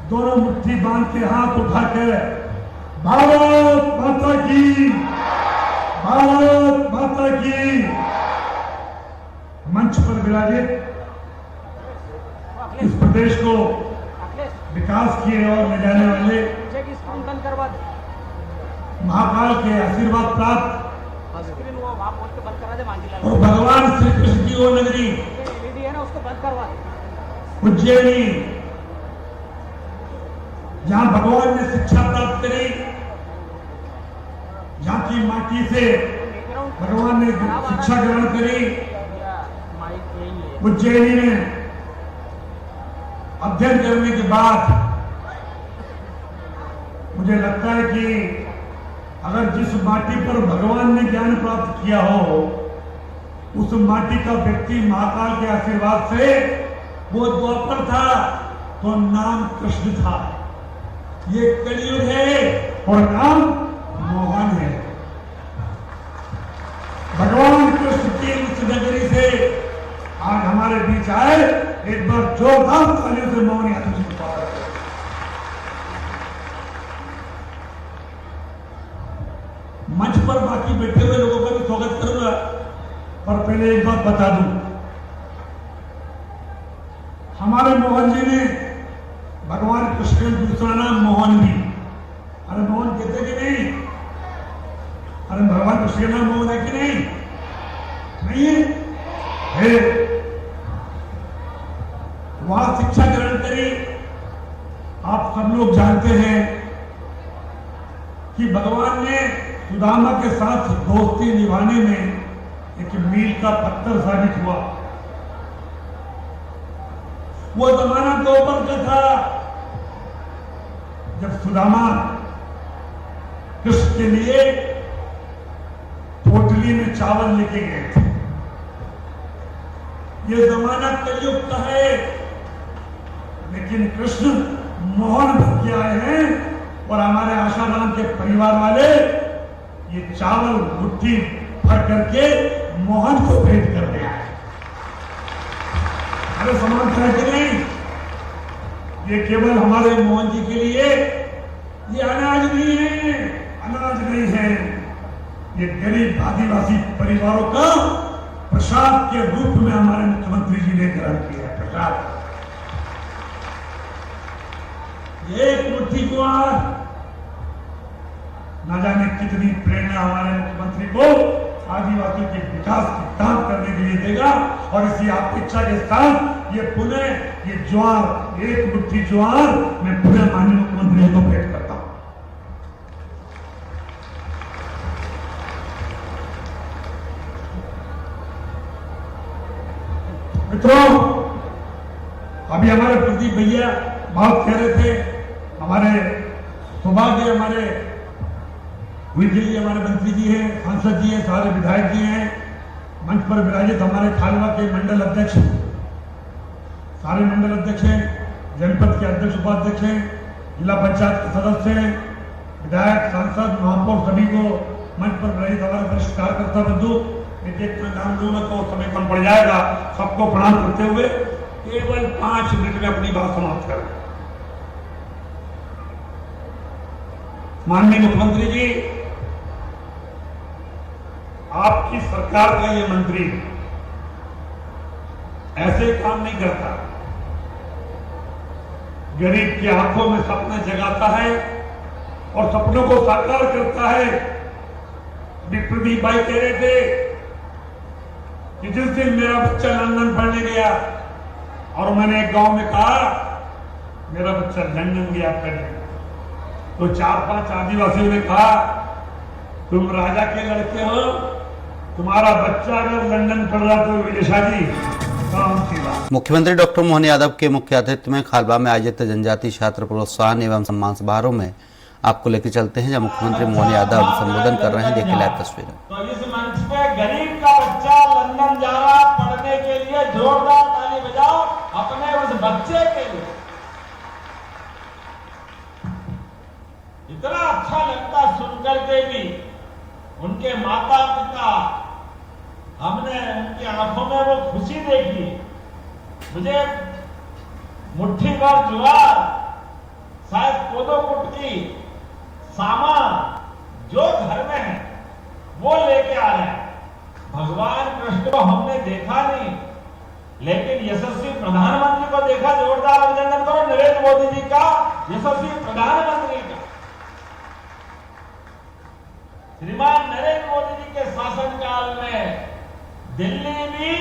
Speaker 10: दोनों मुट्ठी बांध के हाथ उठाकर भारत माता की, भारत माता की। मंच पर विराजित इस प्रदेश को विकास किए और ले जाने वाले महाकाल के आशीर्वाद प्राप्त और भगवान श्री कृष्ण की वो नगरी उज्जैनी, जहां भगवान ने शिक्षा प्राप्त करी, जहां की माटी से भगवान ने शिक्षा ग्रहण करी, उज्जैनी में अध्ययन करने के बाद मुझे लगता है कि अगर जिस माटी पर भगवान ने ज्ञान प्राप्त किया हो, उस माटी का व्यक्ति महाकाल के आशीर्वाद से वो द्वापर था तो नाम कृष्ण था। ये कलयुग है और नाम मोहन है। भगवान कृष्ण की उस नगरी से आज हमारे बीच आए, एक बार जोरदार तालियों से मोहन यादव जी को स्वागत करें। मंच पर बाकी बैठे हुए लोगों का भी स्वागत करूंगा, पर पहले एक बात बता दूं, हमारे मोहन जी ने भगवान कृष्ण का दूसरा नाम मोहन भी। अरे मोहन कहते कि नहीं? अरे भगवान कृष्ण का नाम मोहन है कि नहीं? नहीं है। वहां शिक्षा ग्रहण करी। आप सब लोग जानते हैं कि भगवान ने सुदामा के साथ दोस्ती निभाने में एक मील का पत्थर साबित हुआ। वो जमाना दोपहर का था जब सुदामा कृष्ण के लिए पोटली में चावल लेके गए थे। ये जमाना कलयुग का है, लेकिन कृष्ण मोहन बन के आए हैं और हमारे आशाराम के परिवार वाले ये चावल मुट्ठी भर करके मोहन को भेंट कर दिया। अरे समानता है कि नहीं? ये केवल हमारे मोहन जी के लिए ये अनाज नहीं है, अनाज नहीं है। ये गरीब आदिवासी परिवारों का प्रसाद के रूप में हमारे मुख्यमंत्री जी ने ग्रहण किया है। प्रसाद एक मुट्ठी ज्वार न जाने कितनी प्रेरणा हमारे मुख्यमंत्री को आदिवासी के विकास की काम करने के लिए देगा। और इसी अपेक्षा के साथ ये पुनः ये ज्वार, एक मुट्ठी ज्वार मैं पुनः माननीय मुख्यमंत्री को भेंट करता हूं। मित्रों, अभी हमारे प्रदीप भैया बहुत कह रहे थे, हमारे सौभाग्य हमारे विजय जी हमारे मंत्री जी हैं, सांसद जी हैं, सारे विधायक जी हैं, मंच पर विराजित हमारे खालवा के मंडल अध्यक्ष, सारे मंडल अध्यक्ष हैं, जनपद के अध्यक्ष उपाध्यक्ष हैं, जिला पंचायत के सदस्य हैं, विधायक, सांसद, महापौर, सभी को मंच पर विराजित हमारे वरिष्ठ कार्यकर्ता बंधु, एक नाम लूंगा तो समय कम पड़ जाएगा। सबको प्रणाम करते हुए केवल 5 मिनट में अपनी बात समाप्त करें। माननीय मुख्यमंत्री जी, आपकी सरकार का ये मंत्री ऐसे काम नहीं करता। गरीब के हाथों में सपने जगाता है और सपनों को साकार करता है। प्रदीप भाई कह रहे थे कि जिस दिन मेरा बच्चा लंदन पढ़ने गया और मैंने एक गांव में कहा मेरा बच्चा लंदन गया पढ़ने, तो 4-5 आदिवासियों ने कहा तुम राजा के लड़के हो, तुम्हारा बच्चा अगर लंदन पढ़ रहा तो विजयशाह जी काम सीधा।
Speaker 11: मुख्यमंत्री डॉक्टर मोहन यादव के मुख्य अतिथि में खालवा में आयोजित जनजातीय छात्र प्रोत्साहन एवं सम्मान समारोह में आपको लेकर चलते हैं, जब मुख्यमंत्री मोहन यादव संबोधन कर रहे हैं। देखिए लाइव तस्वीरें।
Speaker 4: तो इस मंच पे गरीब का बच्चा लंदन जा रहा पढ़ने के लिए, जोरदार ताली बजाओ अपने उस बच्चे के लिए। इतना अच्छा लगता सुनकर के भी। उनके माता पिता, हमने उनकी आंखों में वो खुशी देखी। मुझे मुट्ठी भर ज्वार, शायद कोदो कुटकी, सामान जो घर में है वो लेके आ रहे हैं। भगवान कृष्ण को हमने देखा नहीं, लेकिन यशस्वी प्रधानमंत्री को देखा। जोरदार अभिनंदन करो नरेंद्र मोदी जी का, यशस्वी प्रधानमंत्री का। श्रीमान नरेंद्र मोदी जी के शासनकाल में दिल्ली भी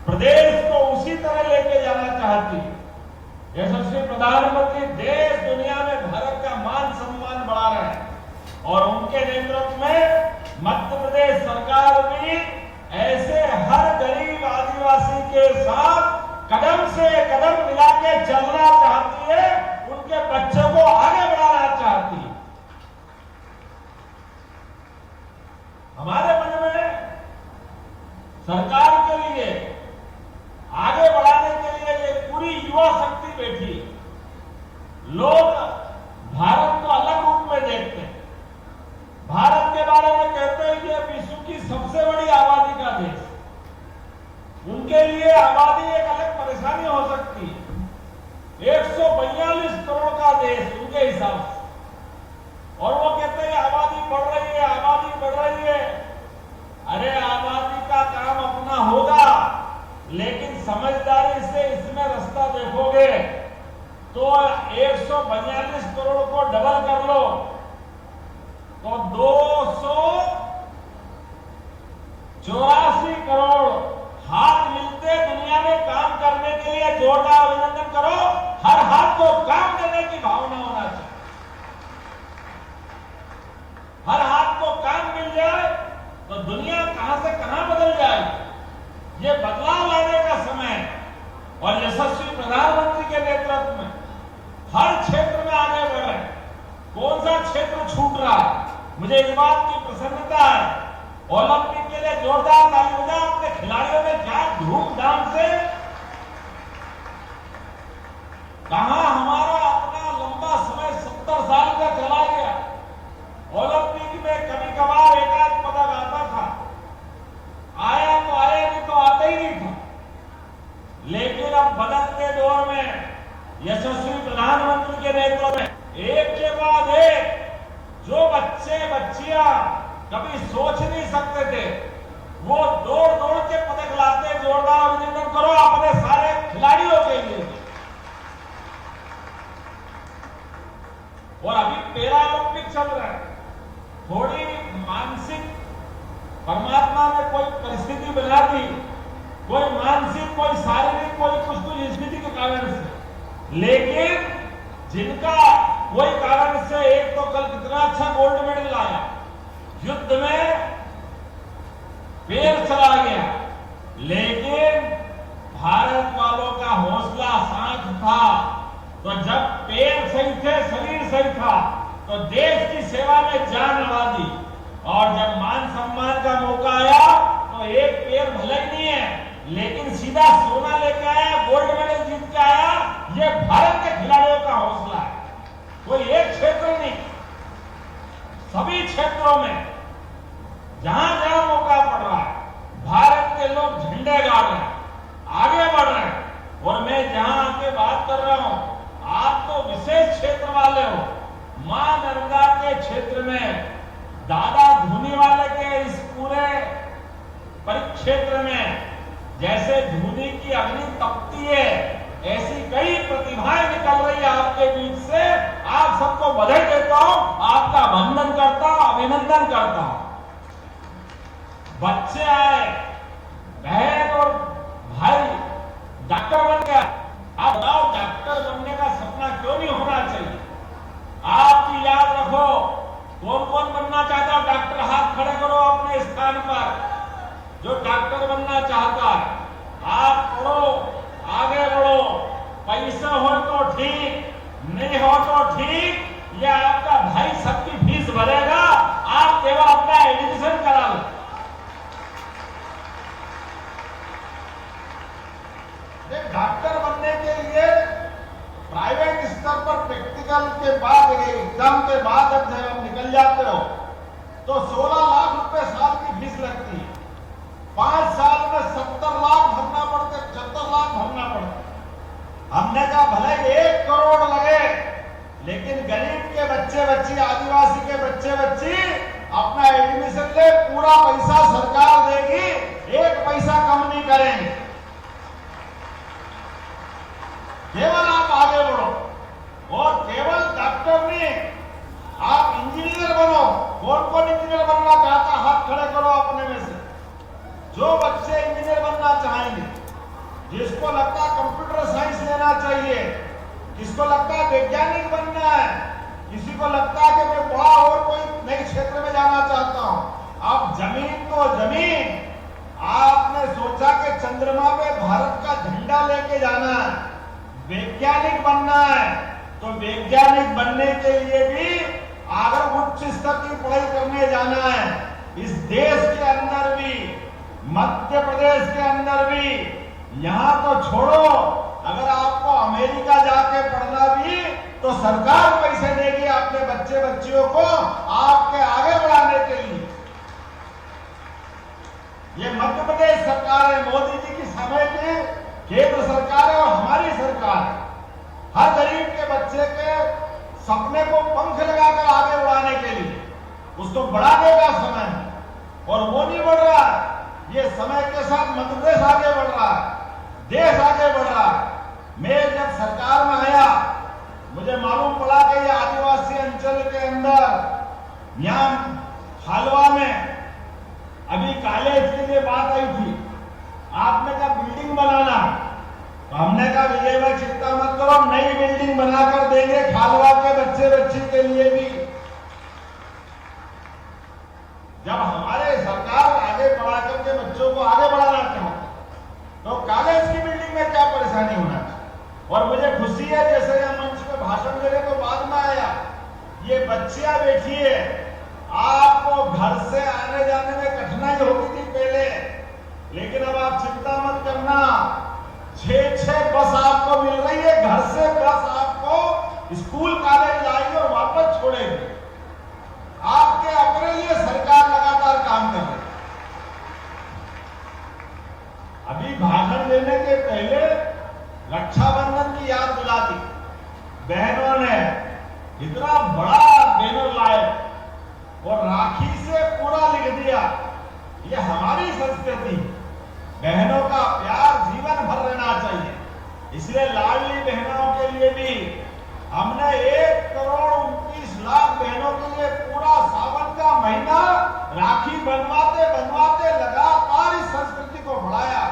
Speaker 4: प्रदेश को उसी तरह लेके जाना चाहती। यशस्वी प्रधानमंत्री देश दुनिया में भारत का मान सम्मान बढ़ा रहे हैं और उनके नेतृत्व में मध्य प्रदेश सरकार भी ऐसे हर गरीब आदिवासी के साथ कदम से कदम मिला के चलना चाहती है, उनके बच्चों को आगे बढ़ाना चाहती है। हमारे मन में सरकार के लिए आगे बढ़ाने के लिए ये पूरी युवा शक्ति बैठी। लोग भारत को अलग रूप में देखते हैं। भारत के बारे में कहते हैं कि विश्व की सबसे बड़ी आबादी का देश। उनके लिए आबादी एक अलग परेशानी हो सकती है। 142 करोड़ का देश उनके हिसाब से, और वो कहते हैं आबादी बढ़ रही है, आबादी बढ़ रही है। अरे आबादी का काम अपना होगा, लेकिन समझदारी से इसमें रास्ता देखोगे तो 142 करोड़ को डबल कर लो तो 284 करोड़ हाथ मिलते दुनिया में काम करने के लिए। जोरदार अभिनंदन करो। हर हाथ को काम देने की भावना होना चाहिए। हर हाथ को काम मिल जाए तो दुनिया कहां से कहां बदल जाएगी। ये बदलाव लाने का समय है और यशस्वी प्रधानमंत्री के नेतृत्व में हर क्षेत्र में आगे बढ़ रहे। कौन सा क्षेत्र छूट रहा है? मुझे इस बात की प्रसन्नता है। ओलंपिक के लिए जोरदार ताली बजाओ। अपने खिलाड़ियों ने क्या धूमधाम से, कहां हमारा अपना लंबा समय 70 साल का चला गया। ओलंपिक में कभी कभार एकाध पदक आता था, आया तो आया, नहीं तो आता ही नहीं था। लेकिन अब बदलते दौर में यशस्वी प्रधानमंत्री के नेतृत्व में एक के बाद एक जो बच्चे बच्चियां कभी सोच नहीं सकते थे, वो दौड़ दौड़ के पदक लाते। जोरदार अभिनंदन करो अपने सारे खिलाड़ियों के लिए। और अभी पैरा ओलंपिक चल रहा है। थोड़ी मानसिक परमात्मा ने कोई परिस्थिति बना दी, कोई मानसिक, कोई शारीरिक, कोई कुछ स्थिति के कारण से। लेकिन जिनका कोई कारण से, एक तो कल कितना अच्छा गोल्ड मेडल लाया, युद्ध में पैर चला गया, लेकिन भारत वालों का हौसला साथ था। तो जब पैर सही थे, शरीर सही था, तो देश की सेवा में जान लगा दी। और जब मान सम्मान का मौका आया तो एक पैर भले ही नहीं है, लेकिन सीधा सोना लेके आया, गोल्ड मेडल जीत के आया। ये भारत के खिलाड़ियों का हौसला है। कोई एक क्षेत्र नहीं, सभी क्षेत्रों में जहां जहां मौका पड़ रहा है, भारत के लोग झंडे गाड़ रहे हैं, आगे बढ़ रहे हैं। और मैं जहां आके बात कर रहा हूं, आप तो विशेष क्षेत्र वाले हो। मां नर्मदा के क्षेत्र में दादा धूनी वाले के इस क्षेत्र में जैसे धूनी की अग्नि तपती है, ऐसी कई प्रतिभाएं निकल रही है आपके बीच से। आप सबको बधाई देता हूं, आपका वंदन करता हूं, अभिनंदन करता हूं। बच्चे आए, बहन और भाई डॉक्टर बन गया। आप बताओ, डॉक्टर बनने का सपना क्यों नहीं होना चाहिए? आपकी याद रखो, कौन कौन बनना चाहता है डॉक्टर? हाथ खड़े करो अपने स्थान पर, जो डॉक्टर बनना चाहता है। आप पढ़ो, आगे बढ़ो, पैसा हो तो ठीक, नहीं हो तो ठीक, ये आपका भाई सबकी फीस भरेगा, आप केवल अपना एडमिशन करा लो। डॉक्टर बनने के लिए प्राइवेट स्तर पर प्रैक्टिकल के बाद, एग्जाम के बाद जब आप निकल जाते हो तो 16 लाख रुपए साल की फीस लगती है। 5 साल में 70 लाख भरना पड़ते, 75 लाख भरना पड़ता। हमने कहा भले 1 करोड़ लगे, लेकिन गरीब के बच्चे बच्ची, आदिवासी के बच्चे बच्ची अपना एडमिशन ले, पूरा पैसा सरकार देगी, 1 पैसा कम नहीं करेंगे। केवल आप आगे बढ़ो और केवल डॉक्टर नहीं, आप इंजीनियर बनो। कौन कौन इंजीनियर बनना चाहता, हाथ खड़े करो अपने में से। जो बच्चे इंजीनियर बनना चाहेंगे, जिसको लगता है कंप्यूटर साइंस लेना चाहिए, किसको लगता है वैज्ञानिक बनना है, किसी को लगता है कि मैं बड़ा और कोई नए क्षेत्र में जाना चाहता हूं। अब जमीन तो जमीन, आपने सोचा कि चंद्रमा पे भारत का झंडा लेके जाना है, वैज्ञानिक बनना है, तो वैज्ञानिक बनने के लिए भी अगर उच्च स्तर की पढ़ाई करने जाना है, इस देश के अंदर भी, मध्य प्रदेश के अंदर भी, यहां तो छोड़ो, अगर आपको अमेरिका जाके पढ़ना भी तो सरकार पैसे देगी अपने बच्चे बच्चियों को आपके आगे बढ़ाने के लिए। ये मध्य प्रदेश सरकार है, मोदी जी की समय की केंद्र सरकार है और हमारी सरकार है। हर गरीब के बच्चे के सपने को पंख लगाकर आगे बढ़ाने के लिए उसको बढ़ाने का समय है, और वो नहीं बढ़ रहा है। ये समय के साथ मध्य प्रदेश आगे बढ़ रहा है, देश आगे बढ़ रहा है। मैं जब सरकार में आया, मुझे मालूम पड़ा कि ये आदिवासी अंचल के अंदर यहाँ खालवा में अभी कॉलेज के लिए बात आई थी। आपने कहा बिल्डिंग बनाना, तो हमने कहा विजय भाई चिंता मत करो, हम नई बिल्डिंग बनाकर देंगे खालवा के बच्चे बच्ची के लिए भी। जब हमारे सरकार आगे बढ़ा करके बच्चों को आगे बढ़ाना चाहती, तो कॉलेज की बिल्डिंग में क्या परेशानी होना चाहिए। और मुझे खुशी है, जैसे यह मंच पे भाषण देने को बाद में आया, ये बच्चियां बैठी है, आपको घर से आने जाने में कठिनाई होती थी पहले, लेकिन अब आप चिंता मत करना, 6 बस आपको मिल रही है, घर से बस आपको स्कूल कॉलेज लाएगी और वापस छोड़ेगी। आपके अपने लिए सरकार लगातार काम कर रही है। अभी भाषण देने के पहले रक्षाबंधन की याद दिला दी। बहनों ने इतना बड़ा बैनर लाए और राखी से पूरा लिख दिया, ये हमारी संस्कृति, बहनों का प्यार जीवन भर रहना चाहिए। इसलिए लाडली बहनों के लिए भी हमने 1 करोड़ 29 लाख बहनों के लिए पूरा सावन का महीना राखी बनवाते बनवाते लगातार इस संस्कृति को बढ़ाया।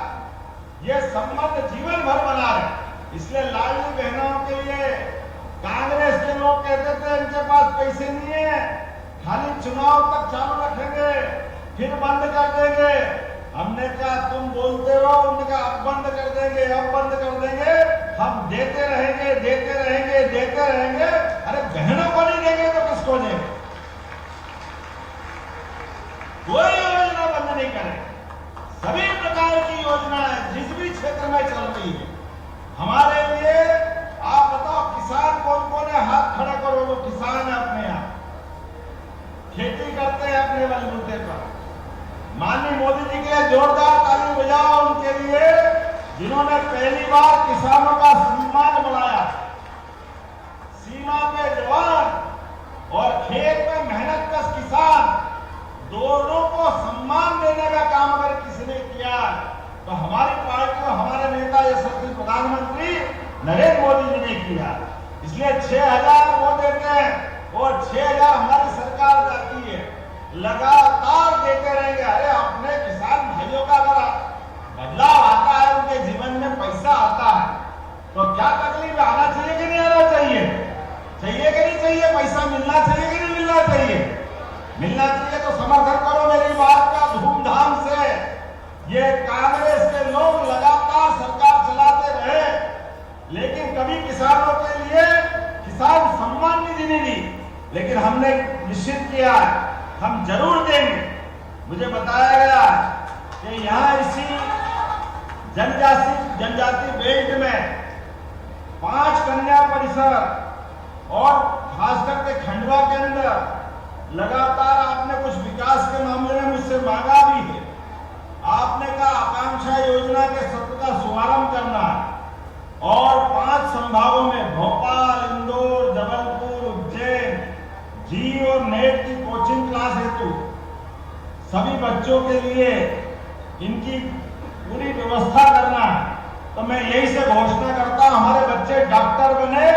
Speaker 4: ये संबंध जीवन भर बना रहे। इसलिए लाडली बहनों के लिए कांग्रेस के लोग कहते थे इनके पास पैसे नहीं है, खाली चुनाव तक चालू रखेंगे फिर बंद कर देंगे। हमने कहा तुम बोलते रहो, उन्होंने कहा अब बंद कर देंगे, अब बंद कर देंगे, हम देते रहेंगे देते रहेंगे देते रहेंगे। अरे बहनों को नहीं देंगे तो किसको देंगे? कोई योजना बंद नहीं करें। सभी प्रकार की योजनाएं जिस भी क्षेत्र में चल रही है हमारे लिए। आप बताओ किसान कौन कौन है, हाथ खड़ा करो। वो किसान है अपने यहाँ, खेती करते हैं अपने बलबूते पर। माननीय मोदी जी के लिए जोरदार ताली बजाओ उनके लिए, जिन्होंने पहली बार किसानों का सम्मान बढ़ाया। सीमा पे जवान और खेत में मेहनत कश किसान, दोनों को सम्मान देने का काम अगर किसी ने किया प्रधानमंत्री नरेंद्र मोदी जी ने किया। इसलिए 6,000 वो देते हैं और 6,000 हमारी सरकार जाती है, लगातार देते रहेंगे। अरे अपने किसान भाइयों का अगर बदलाव आता है, उनके जीवन में पैसा आता है, तो क्या तकलीफ आना चाहिए कि नहीं आना चाहिए? चाहिए कि नहीं चाहिए? पैसा मिलना चाहिए कि नहीं मिलना चाहिए? मिलना चाहिए। तो समर्थन करो मेरी बात का धूमधाम से। ये कांग्रेस के लोग लगातार सरकार चलाते रहे, लेकिन कभी किसानों के लिए किसान सम्मान निधि नहीं दी, लेकिन हमने निश्चित किया है हम जरूर देंगे। मुझे बताया गया कि यहाँ इसी जनजाति बेल्ट में 5 कन्या परिसर और खास करके खंडवा के अंदर लगातार आपने कुछ विकास के मामले में मुझसे मांगा भी है। आपने कहा आकांक्षा योजना के सत्र का शुभारंभ करना है और 5 संभागों में भोपाल, इंदौर, जबलपुर, उज्जैन, जी और नेट की कोचिंग क्लास हेतु सभी बच्चों के लिए इनकी पूरी व्यवस्था करना है। तो मैं यही से घोषणा करता हूं, हमारे बच्चे डॉक्टर बने,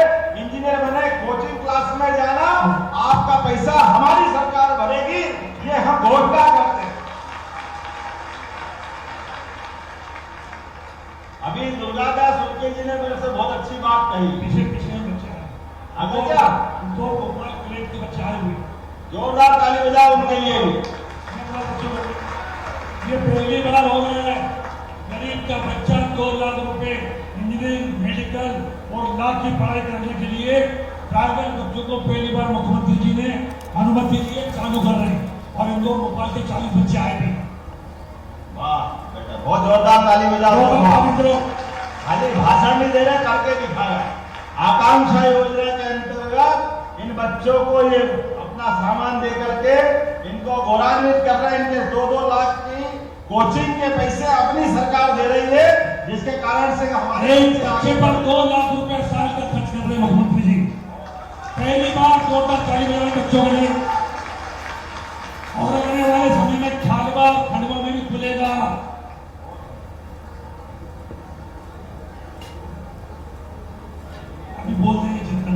Speaker 4: इंजीनियर बने, कोचिंग क्लास में जाना, आपका पैसा हमारी सरकार भरेगी, ये हम घोषणा करते हैं। अभी दुर्गादास उनके जी ने मेरे से बहुत अच्छी बात कही।
Speaker 10: पिछले बच्चे
Speaker 4: अगर क्या
Speaker 10: 2 भोपाल कॉलेज के बच्चे आए हुए,
Speaker 4: जोरदार ताली बजाओ उनके लिए भी।
Speaker 10: ये पहली बार हो गया है गरीब का बच्चा 2 लाख रुपए इंजीनियरिंग, मेडिकल और लॉ की पढ़ाई करने के लिए प्राइवेट बच्चों को पहली बार मुख्यमंत्री जी ने अनुमति दी है, चालू कर रहे हैं और इंदौर भोपाल के 40 बच्चे आए थे।
Speaker 4: वाह बेटा, बहुत जोरदार ताली बजाओ। खाली भाषण नहीं दे रहे, करके दिखा रहे। आकांक्षा योजना के अंतर्गत इन बच्चों को ये अपना सामान दे करके इनको गौरवान्वित कर रहे हैं। इनके 2-2 लाख की कोचिंग के पैसे अपनी सरकार दे रही है, जिसके कारण से हमारे
Speaker 10: बच्चे पर 2 लाख रुपए साल का खर्च कर रहे हैं मुख्यमंत्री जी। पहली बार 2 लाख 40 हजार बच्चों के लिए, और आने वाले समय में खालवा खंडवा में भी खुलेगा। अभी बोल देंगे जितना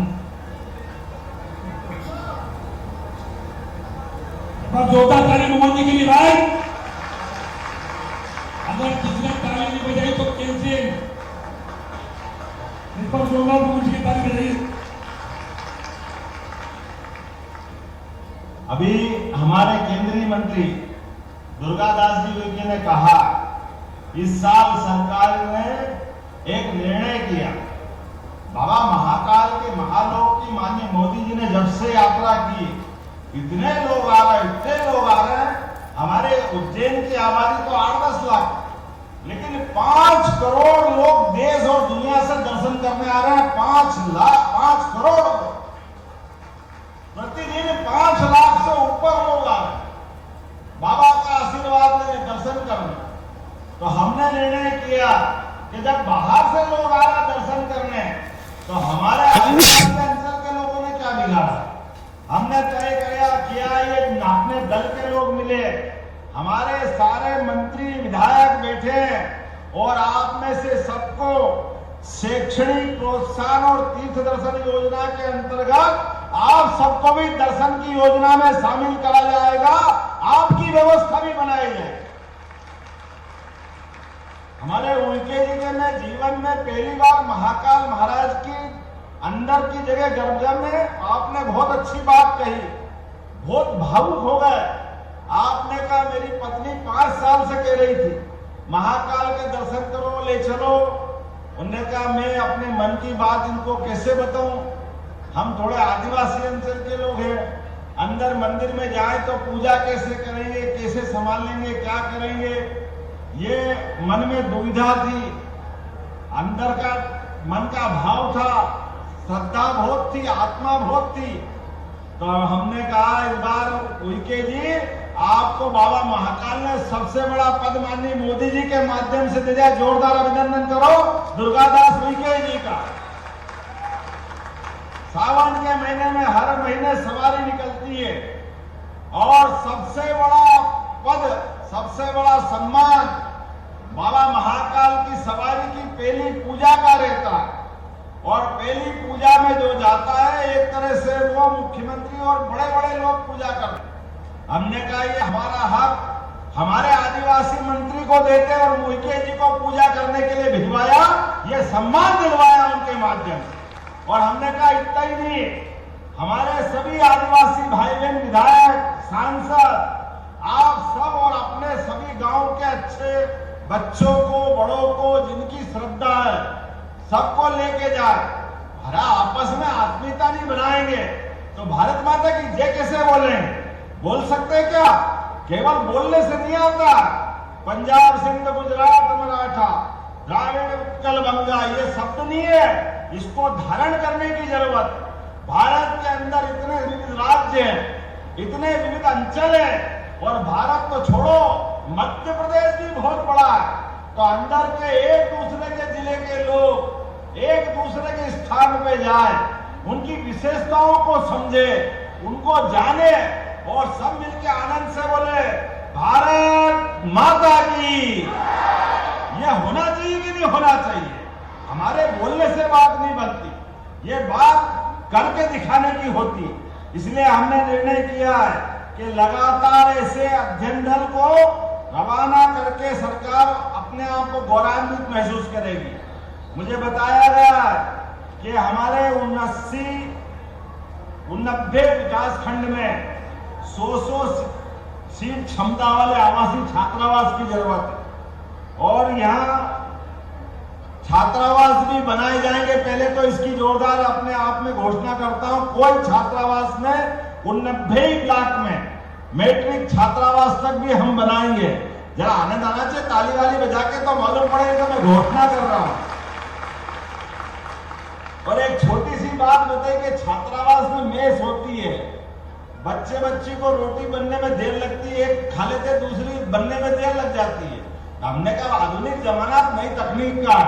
Speaker 10: जोरदार ताली मोदी के लिए भाई। अगर किसी ने ताली नहीं बजाई तो कैंसिल। इस पर जोरदार मोदी की ताली बजाइए।
Speaker 4: अभी हमारे केंद्रीय मंत्री दुर्गादास जी ने कहा, इस साल सरकार ने एक निर्णय किया। बाबा महाकाल के महालोक की माननीय मोदी जी ने जब से यात्रा की, इतने लोग आ रहे, इतने लोग आ रहे हैं। हमारे उज्जैन की आबादी तो 8-10 लाख, लेकिन 5 करोड़ लोग देश और दुनिया से दर्शन करने आ रहे हैं। 5 करोड़ प्रतिदिन 5 लाख से ऊपर लोग आ रहे हैं बाबा का आशीर्वाद लेने, दर्शन करने। तो हमने निर्णय किया कि जब बाहर से लोग आ रहे दर्शन करने, तो हमारे अंचल के लोगों ने क्या बिगाड़ा? हमने तय किया ये अपने दल के लोग मिले, हमारे सारे मंत्री विधायक बैठे हैं और आप में से सबको शैक्षणिक प्रोत्साहन और तीर्थ दर्शन योजना के अंतर्गत आप सबको भी दर्शन की योजना में शामिल करा जाएगा। आपकी व्यवस्था भी बनाई जाएगी। हमारे उनके जी ने जीवन में पहली बार महाकाल महाराज की अंदर की जगह गर्भगृह में आपने बहुत अच्छी बात कही, बहुत भावुक हो गए। आपने कहा मेरी पत्नी 5 साल से कह रही थी महाकाल के दर्शन करो, ले चलो। उन्होंने कहा मैं अपने मन की बात इनको कैसे बताऊं, हम थोड़े आदिवासी अंचल के लोग हैं, अंदर मंदिर में जाए तो पूजा कैसे करेंगे, कैसे संभाल लेंगे, क्या करेंगे, ये मन में दुविधा थी। अंदर का मन का भाव था, श्रद्धा बहुत थी, आत्मा बहुत थी। तो हमने कहा इस बार उइके जी आपको बाबा महाकाल ने सबसे बड़ा पद माननीय मोदी जी के माध्यम से दे दिया। जोरदार अभिनंदन करो दुर्गादास उइके जी का। सावन के महीने में हर महीने सवारी निकलती है और सबसे बड़ा पद, सबसे बड़ा सम्मान बाबा महाकाल की सवारी की पहली पूजा का रहता है, और पहली पूजा में जो जाता है एक तरह से वो मुख्यमंत्री और बड़े बड़े लोग पूजा करते हैं। हमने कहा ये हमारा हक हमारे आदिवासी मंत्री को देते और मुइके जी को पूजा करने के लिए भिजवाया, ये सम्मान दिलवाया उनके माध्यम से। और हमने कहा इतना ही नहीं, हमारे सभी आदिवासी भाई बहन विधायक सांसद आप सब और अपने सभी गांव के अच्छे बच्चों को बड़ों को जिनकी श्रद्धा है सबको लेके जाए। हरा आपस में आत्मीयता नहीं बनाएंगे तो भारत माता की जय कैसे बोलेंगे? बोल सकते क्या? केवल बोलने से नहीं आता। पंजाब सिंध गुजरात मराठा द्राविड़ उत्कल बंगा ये शब्द नहीं है, इसको धारण करने की जरूरत। भारत के अंदर इतने विविध राज्य हैं, इतने विविध अंचल हैं, और भारत तो छोड़ो मध्य प्रदेश भी बहुत बड़ा है। तो अंदर के एक दूसरे के जिले के लोग एक दूसरे के स्थान पे जाए, उनकी विशेषताओं को समझे, उनको जाने और सब मिलकर आनंद से बोले भारत माता की। यह होना चाहिए कि नहीं होना चाहिए? हमारे बोलने से बात नहीं बनती, ये बात करके दिखाने की होती। इसलिए हमने निर्णय किया है कि लगातार ऐसे अध्ययन दल को रवाना करके सरकार अपने आप को गौरवान्वित महसूस करेगी। मुझे बताया गया कि हमारे 89 विकास खंड में 100 सीट क्षमता वाले आवासीय छात्रावास की जरूरत है, और यहाँ छात्रावास भी बनाए जाएंगे। पहले तो इसकी जोरदार अपने आप में घोषणा करता हूं, कोई छात्रावास में 89 ब्लॉक में मैट्रिक छात्रावास तक भी हम बनाएंगे। जरा आनंद आना चाहिए, ताली वाली बजा के तो मालूम पड़ेगा मैं घोषणा कर रहा हूं। और एक छोटी सी बात बताइए कि छात्रावास में मेस होती है, बच्ची को रोटी बनने में देर लगती है, एक खा लेते दूसरी बनने में देर लग जाती है। हमने कहा आधुनिक जमाना नई तकनीक का,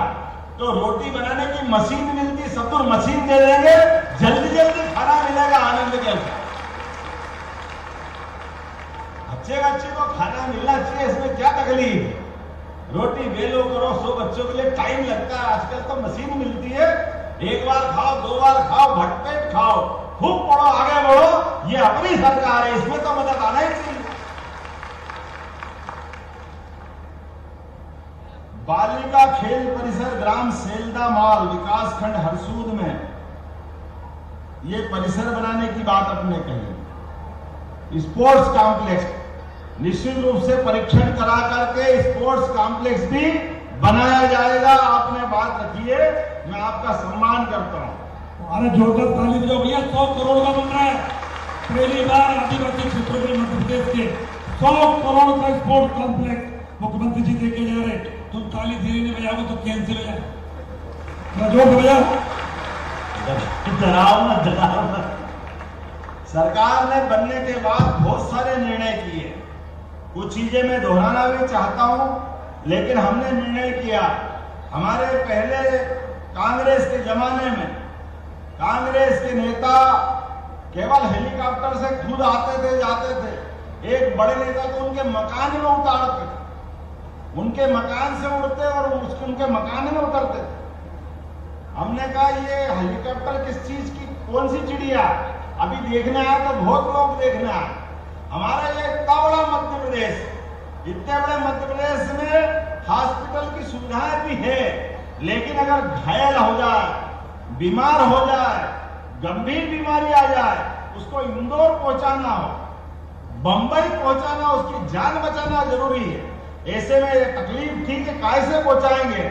Speaker 4: तो रोटी बनाने की मशीन मिलती, सतुर मशीन दे देंगे, जल्दी जल्दी खाना मिलेगा आनंद के साथ। बच्चे को खाना मिलना चाहिए, इसमें क्या तकलीफ? रोटी बेलो करो, 100 बच्चों के लिए टाइम लगता है। आजकल तो मशीन मिलती है, एक बार खाओ, 2 बार खाओ, भटपेट खाओ, खूब पढ़ो, आगे बढ़ो। ये अपनी सरकार है, इसमें तो मदद आना ही चाहिए। बालिका खेल परिसर ग्राम सेल्दा माल विकास खंड हरसूद में ये परिसर बनाने की बात अपने कही। स्पोर्ट्स कॉम्प्लेक्स निश्चित रूप से परीक्षण करा करके स्पोर्ट्स कॉम्प्लेक्स भी बनाया जाएगा। आपने बात रखी है, मैं आपका सम्मान करता हूं।
Speaker 10: अरे जोरदार ताली बजाओ भैया। 100 करोड़ का बन रहा है, पहली बार आदिवासी क्षेत्रों में मध्य प्रदेश के 100 करोड़ का स्पोर्ट्स कॉम्प्लेक्स मुख्यमंत्री जी देके जा रहे। तुम ताली धीरे नहीं बजाओगे तो कैंसिल हो जाए। जोर भैया,
Speaker 4: डराओ मत। सरकार ने बनने के बाद बहुत सारे निर्णय किए, कुछ चीजें मैं दोहराना भी चाहता हूं, लेकिन हमने निर्णय किया। हमारे पहले कांग्रेस के जमाने में कांग्रेस के नेता केवल हेलीकॉप्टर से खुद आते थे जाते थे। एक बड़े नेता तो उनके मकान में उतारते थे, उनके मकान से उड़ते और उनके मकान में उतरते थे। हमने कहा ये हेलीकॉप्टर किस चीज की, कौन सी चिड़िया? अभी देखने आया तो बहुत लोग देखने आए। हमारा ये इतना बड़ा मध्य प्रदेश, इतने बड़े मध्य प्रदेश में हॉस्पिटल की सुविधाएं भी है, लेकिन अगर घायल हो जाए, बीमार हो जाए, गंभीर बीमारी आ जाए, उसको इंदौर पहुंचाना हो, बंबई पहुंचाना, उसकी जान बचाना जरूरी है। ऐसे में तकलीफ थी कि कैसे पहुंचाएंगे।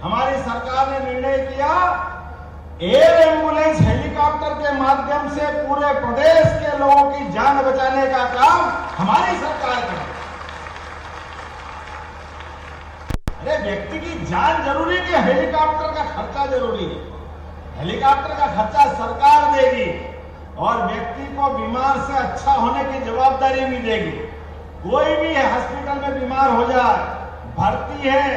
Speaker 4: हमारी सरकार ने निर्णय किया एयर एम्बुलेंस हेलीकॉप्टर के माध्यम से पूरे प्रदेश के लोगों की जान बचाने का काम हमारी सरकार करे। अरे व्यक्ति की जान जरूरी कि हेलीकॉप्टर का खर्चा जरूरी है? हेलीकॉप्टर का खर्चा सरकार देगी और व्यक्ति को बीमार से अच्छा होने की जवाबदारी भी देगी। कोई भी हॉस्पिटल में बीमार हो जाए, भर्ती है,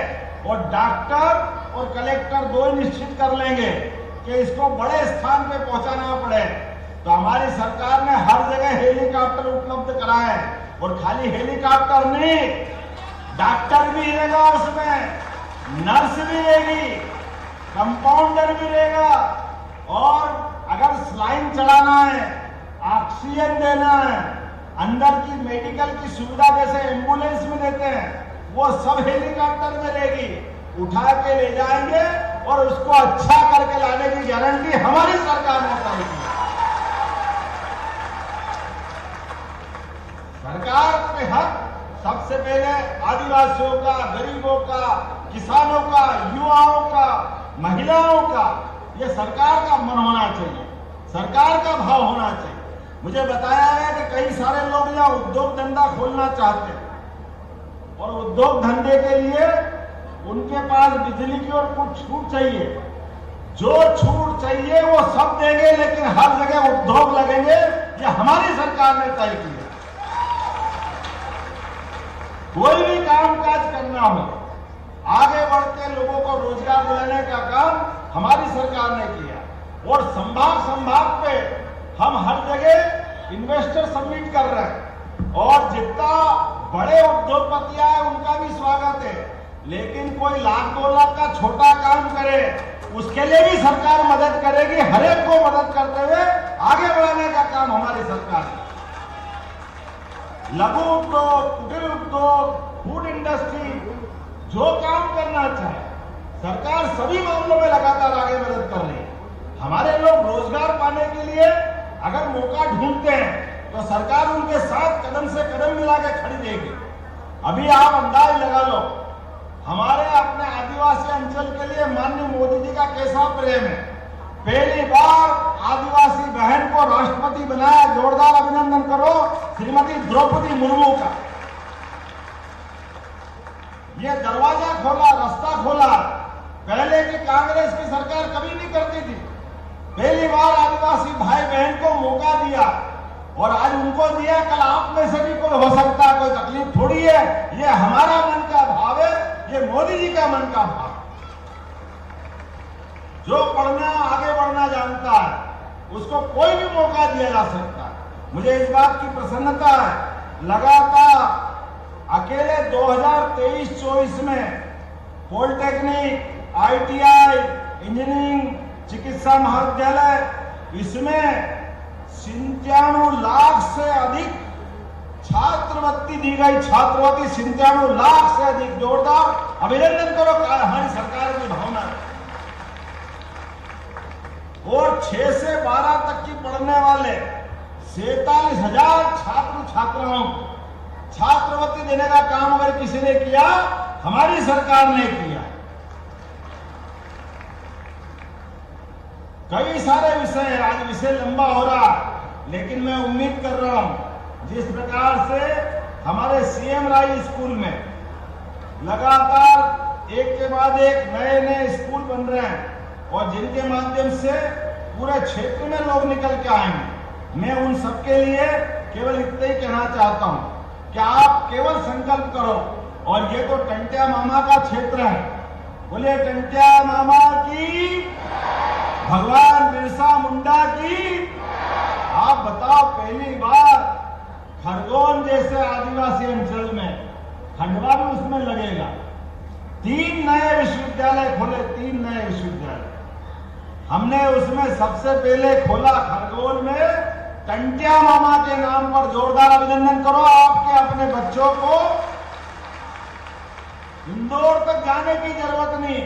Speaker 4: और डॉक्टर और कलेक्टर दो ही निश्चित कर लेंगे कि इसको बड़े स्थान पे पहुंचाना पड़े, तो हमारी सरकार ने हर जगह हेलीकॉप्टर उपलब्ध कराए। और खाली हेलीकॉप्टर नहीं, डॉक्टर भी रहेगा उसमें,
Speaker 8: नर्स भी रहेगी, कंपाउंडर भी रहेगा, और अगर स्लाइन चढ़ाना है, ऑक्सीजन देना है, अंदर की मेडिकल की सुविधा जैसे एम्बुलेंस में देते हैं, वो सब हेलीकॉप्टर में रहेगी। उठा के ले जाएंगे और उसको अच्छा करके लाने की गारंटी हमारी सरकार ने तय की। सरकार के हक सबसे पहले आदिवासियों का, गरीबों का, किसानों का, युवाओं का, महिलाओं का, ये सरकार का मन होना चाहिए, सरकार का भाव होना चाहिए। मुझे बताया है कि कई सारे लोग यहाँ उद्योग धंधा खोलना चाहते हैं और उद्योग धंधे के लिए उनके पास बिजली की और कुछ छूट चाहिए। जो छूट चाहिए वो सब देंगे, लेकिन हर जगह उद्योग लगेंगे, ये हमारी सरकार ने तय किया। कोई भी काम काज करना हो, आगे बढ़ते लोगों को रोजगार दिलाने का काम हमारी सरकार ने किया। और संभाग पे हम हर जगह इन्वेस्टर सबमिट कर रहे हैं और जितना बड़े उद्योगपति आए उनका भी स्वागत है, लेकिन कोई लाख 2 लाख का छोटा काम करे उसके लिए भी सरकार मदद करेगी। हर एक को मदद करते हुए आगे बढ़ाने का काम हमारी सरकार है। लघु उद्योग, कुटीर उद्योग, फूड इंडस्ट्री, जो काम करना चाहे सरकार सभी मामलों में लगातार आगे मदद कर रही है। हमारे लोग रोजगार पाने के लिए अगर मौका ढूंढते हैं तो सरकार उनके साथ कदम से कदम मिला के खड़ी देगी। अभी आप अंदाज लगा लो, हमारे अपने आदिवासी अंचल के लिए माननीय मोदी जी का कैसा प्रेम है। पहली बार आदिवासी बहन को राष्ट्रपति बनाया, जोरदार अभिनंदन करो श्रीमती द्रौपदी मुर्मू का। ये दरवाजा खोला, रास्ता खोला, पहले की कांग्रेस की सरकार कभी नहीं करती थी। पहली बार आदिवासी भाई बहन को मौका दिया और आज उनको दिया, कल आप में से भी कोई हो सकता है, कोई तकलीफ थोड़ी है। ये हमारा मन का भाव है, ये मोदी जी का मन का भाव। जो पढ़ना, आगे बढ़ना जानता है उसको कोई भी मौका दिया जा सकता है। मुझे इस बात की प्रसन्नता है, लगातार अकेले 2023-24 में पॉलिटेक्निक, ITI, इंजीनियरिंग, चिकित्सा महाविद्यालय, इसमें 97 लाख से अधिक छात्रवृत्ति दी गई। छात्रवृत्ति 97 लाख से अधिक, जोरदार अभिनंदन करो हमारी सरकार की भावना है। और 6 से 12 तक की पढ़ने वाले 47,000 छात्र छात्राओं को छात्रवृत्ति देने का काम अगर किसी ने किया, हमारी सरकार ने किया। कई सारे विषय हैं, आज विषय लंबा हो रहा, लेकिन मैं उम्मीद कर रहा हूं जिस प्रकार से हमारे सीएम राय स्कूल में लगातार एक के बाद एक नए नए स्कूल बन रहे हैं और जिनके माध्यम से पूरे क्षेत्र में लोग निकल के आएंगे, मैं उन सबके लिए केवल इतना ही कहना चाहता हूं कि आप केवल संकल्प करो। और ये तो टंटिया मामा का क्षेत्र है, बोलिए टंटिया मामा की, भगवान बिरसा मुंडा की। आप बताओ, पहली बार खरगोन जैसे आदिवासी अंचल में खंडवा भी उसमें लगेगा। 3 नए विश्वविद्यालय खोले, 3 नए विश्वविद्यालय हमने उसमें सबसे पहले खोला खरगोन में टंटिया मामा के नाम पर। जोरदार अभिनंदन करो। आपके अपने बच्चों को इंदौर तक जाने की जरूरत नहीं,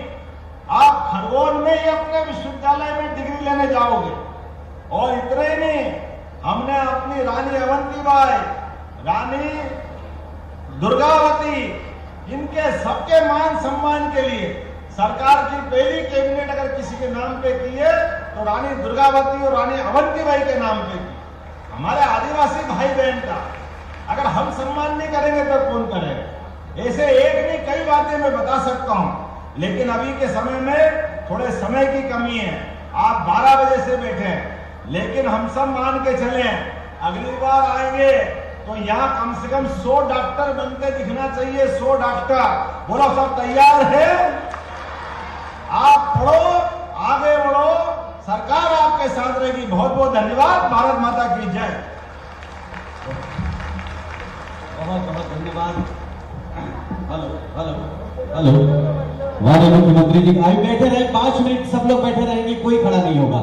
Speaker 8: आप खरगोन में ही अपने विश्वविद्यालय में डिग्री लेने जाओगे। और इतने ही नहीं, हमने अपनी रानी अवंतीबाई, रानी दुर्गावती, इनके सबके मान सम्मान के लिए सरकार की पहली कैबिनेट अगर किसी के नाम पे की है तो रानी दुर्गावती और रानी अवंतीबाई के नाम पे की। हमारे आदिवासी भाई बहन का अगर हम सम्मान नहीं करेंगे तो कौन करेगा। ऐसे एक नहीं कई बातें मैं बता सकता हूं, लेकिन अभी के समय में थोड़े समय की कमी है। आप 12 बजे से बैठे हैं, लेकिन हम सब मान के चले अगली बार आएंगे तो यहाँ कम से कम 100 डॉक्टर बनते दिखना चाहिए। 100 डॉक्टर, बोलो सब तैयार है? आप पढ़ो, आगे बढ़ो, सरकार आपके साथ रहेगी। बहुत बहुत धन्यवाद। भारत माता की जय।
Speaker 2: बहुत बहुत धन्यवाद। हेलो हेलो हेलो माननीय मुख्यमंत्री जी अभी बैठे रहे, 5 मिनट सब लोग बैठे रहेंगे, कोई खड़ा नहीं होगा।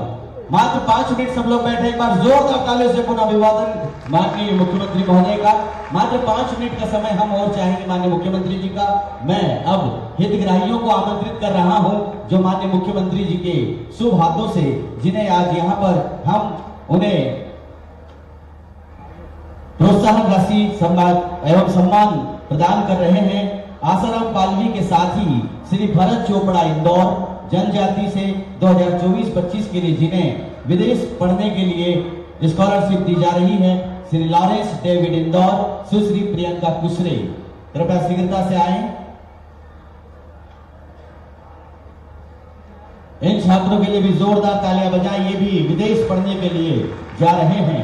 Speaker 2: मात्र 5 मिनट सब लोग बैठे, एक बार जोरदार तालियों से पुनः अभिवादन माननीय मुख्यमंत्री महोदय का। मात्र 5 मिनट का समय हम और चाहेंगे माननीय मुख्यमंत्री जी का। मैं अब हितग्राहियों को आमंत्रित कर रहा हूं, जो माननीय मुख्यमंत्री जी के शुभ हाथों से, जिन्हें आज यहाँ पर हम उन्हें प्रोत्साहन राशि एवं सम्मान प्रदान कर रहे हैं। आसाराम पालवी के साथ ही श्री भरत चोपड़ा इंदौर जनजाति से 2024-25 के लिए जिन्हें विदेश पढ़ने के लिए स्कॉलरशिप दी जा रही है, श्री लॉरेंस डेविड इंदौर, सुश्री प्रियंका कुशरे, कृपया शीघ्रता से आए। इन छात्रों के लिए भी जोरदार तालियां बजाएं, ये भी विदेश पढ़ने के लिए जा रहे हैं।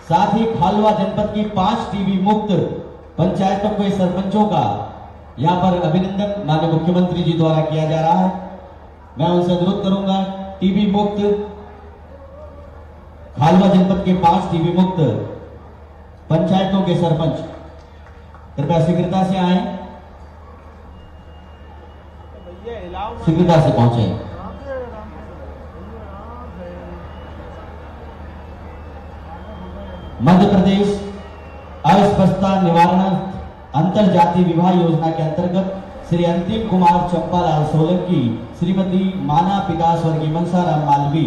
Speaker 2: साथ ही खालवा जनपद की 5 टीबी मुक्त पंचायतों के सरपंचों का यहाँ पर अभिनंदन माननीय मुख्यमंत्री जी द्वारा किया जा रहा है। मैं उनसे अनुरोध करूंगा, टीबी मुक्त खालवा जनपद के 5 टीबी मुक्त पंचायतों के सरपंच कृपया शीघ्रता से आए, शीघ्रता से पहुंचे। मध्य प्रदेश अस्पष्टता निवारण अंतर जाति विवाह योजना के अंतर्गत श्री अंतिम कुमार चंपालाल सोलंकी, श्रीमती माना पिता स्वर्गीय मनसाराम मालवी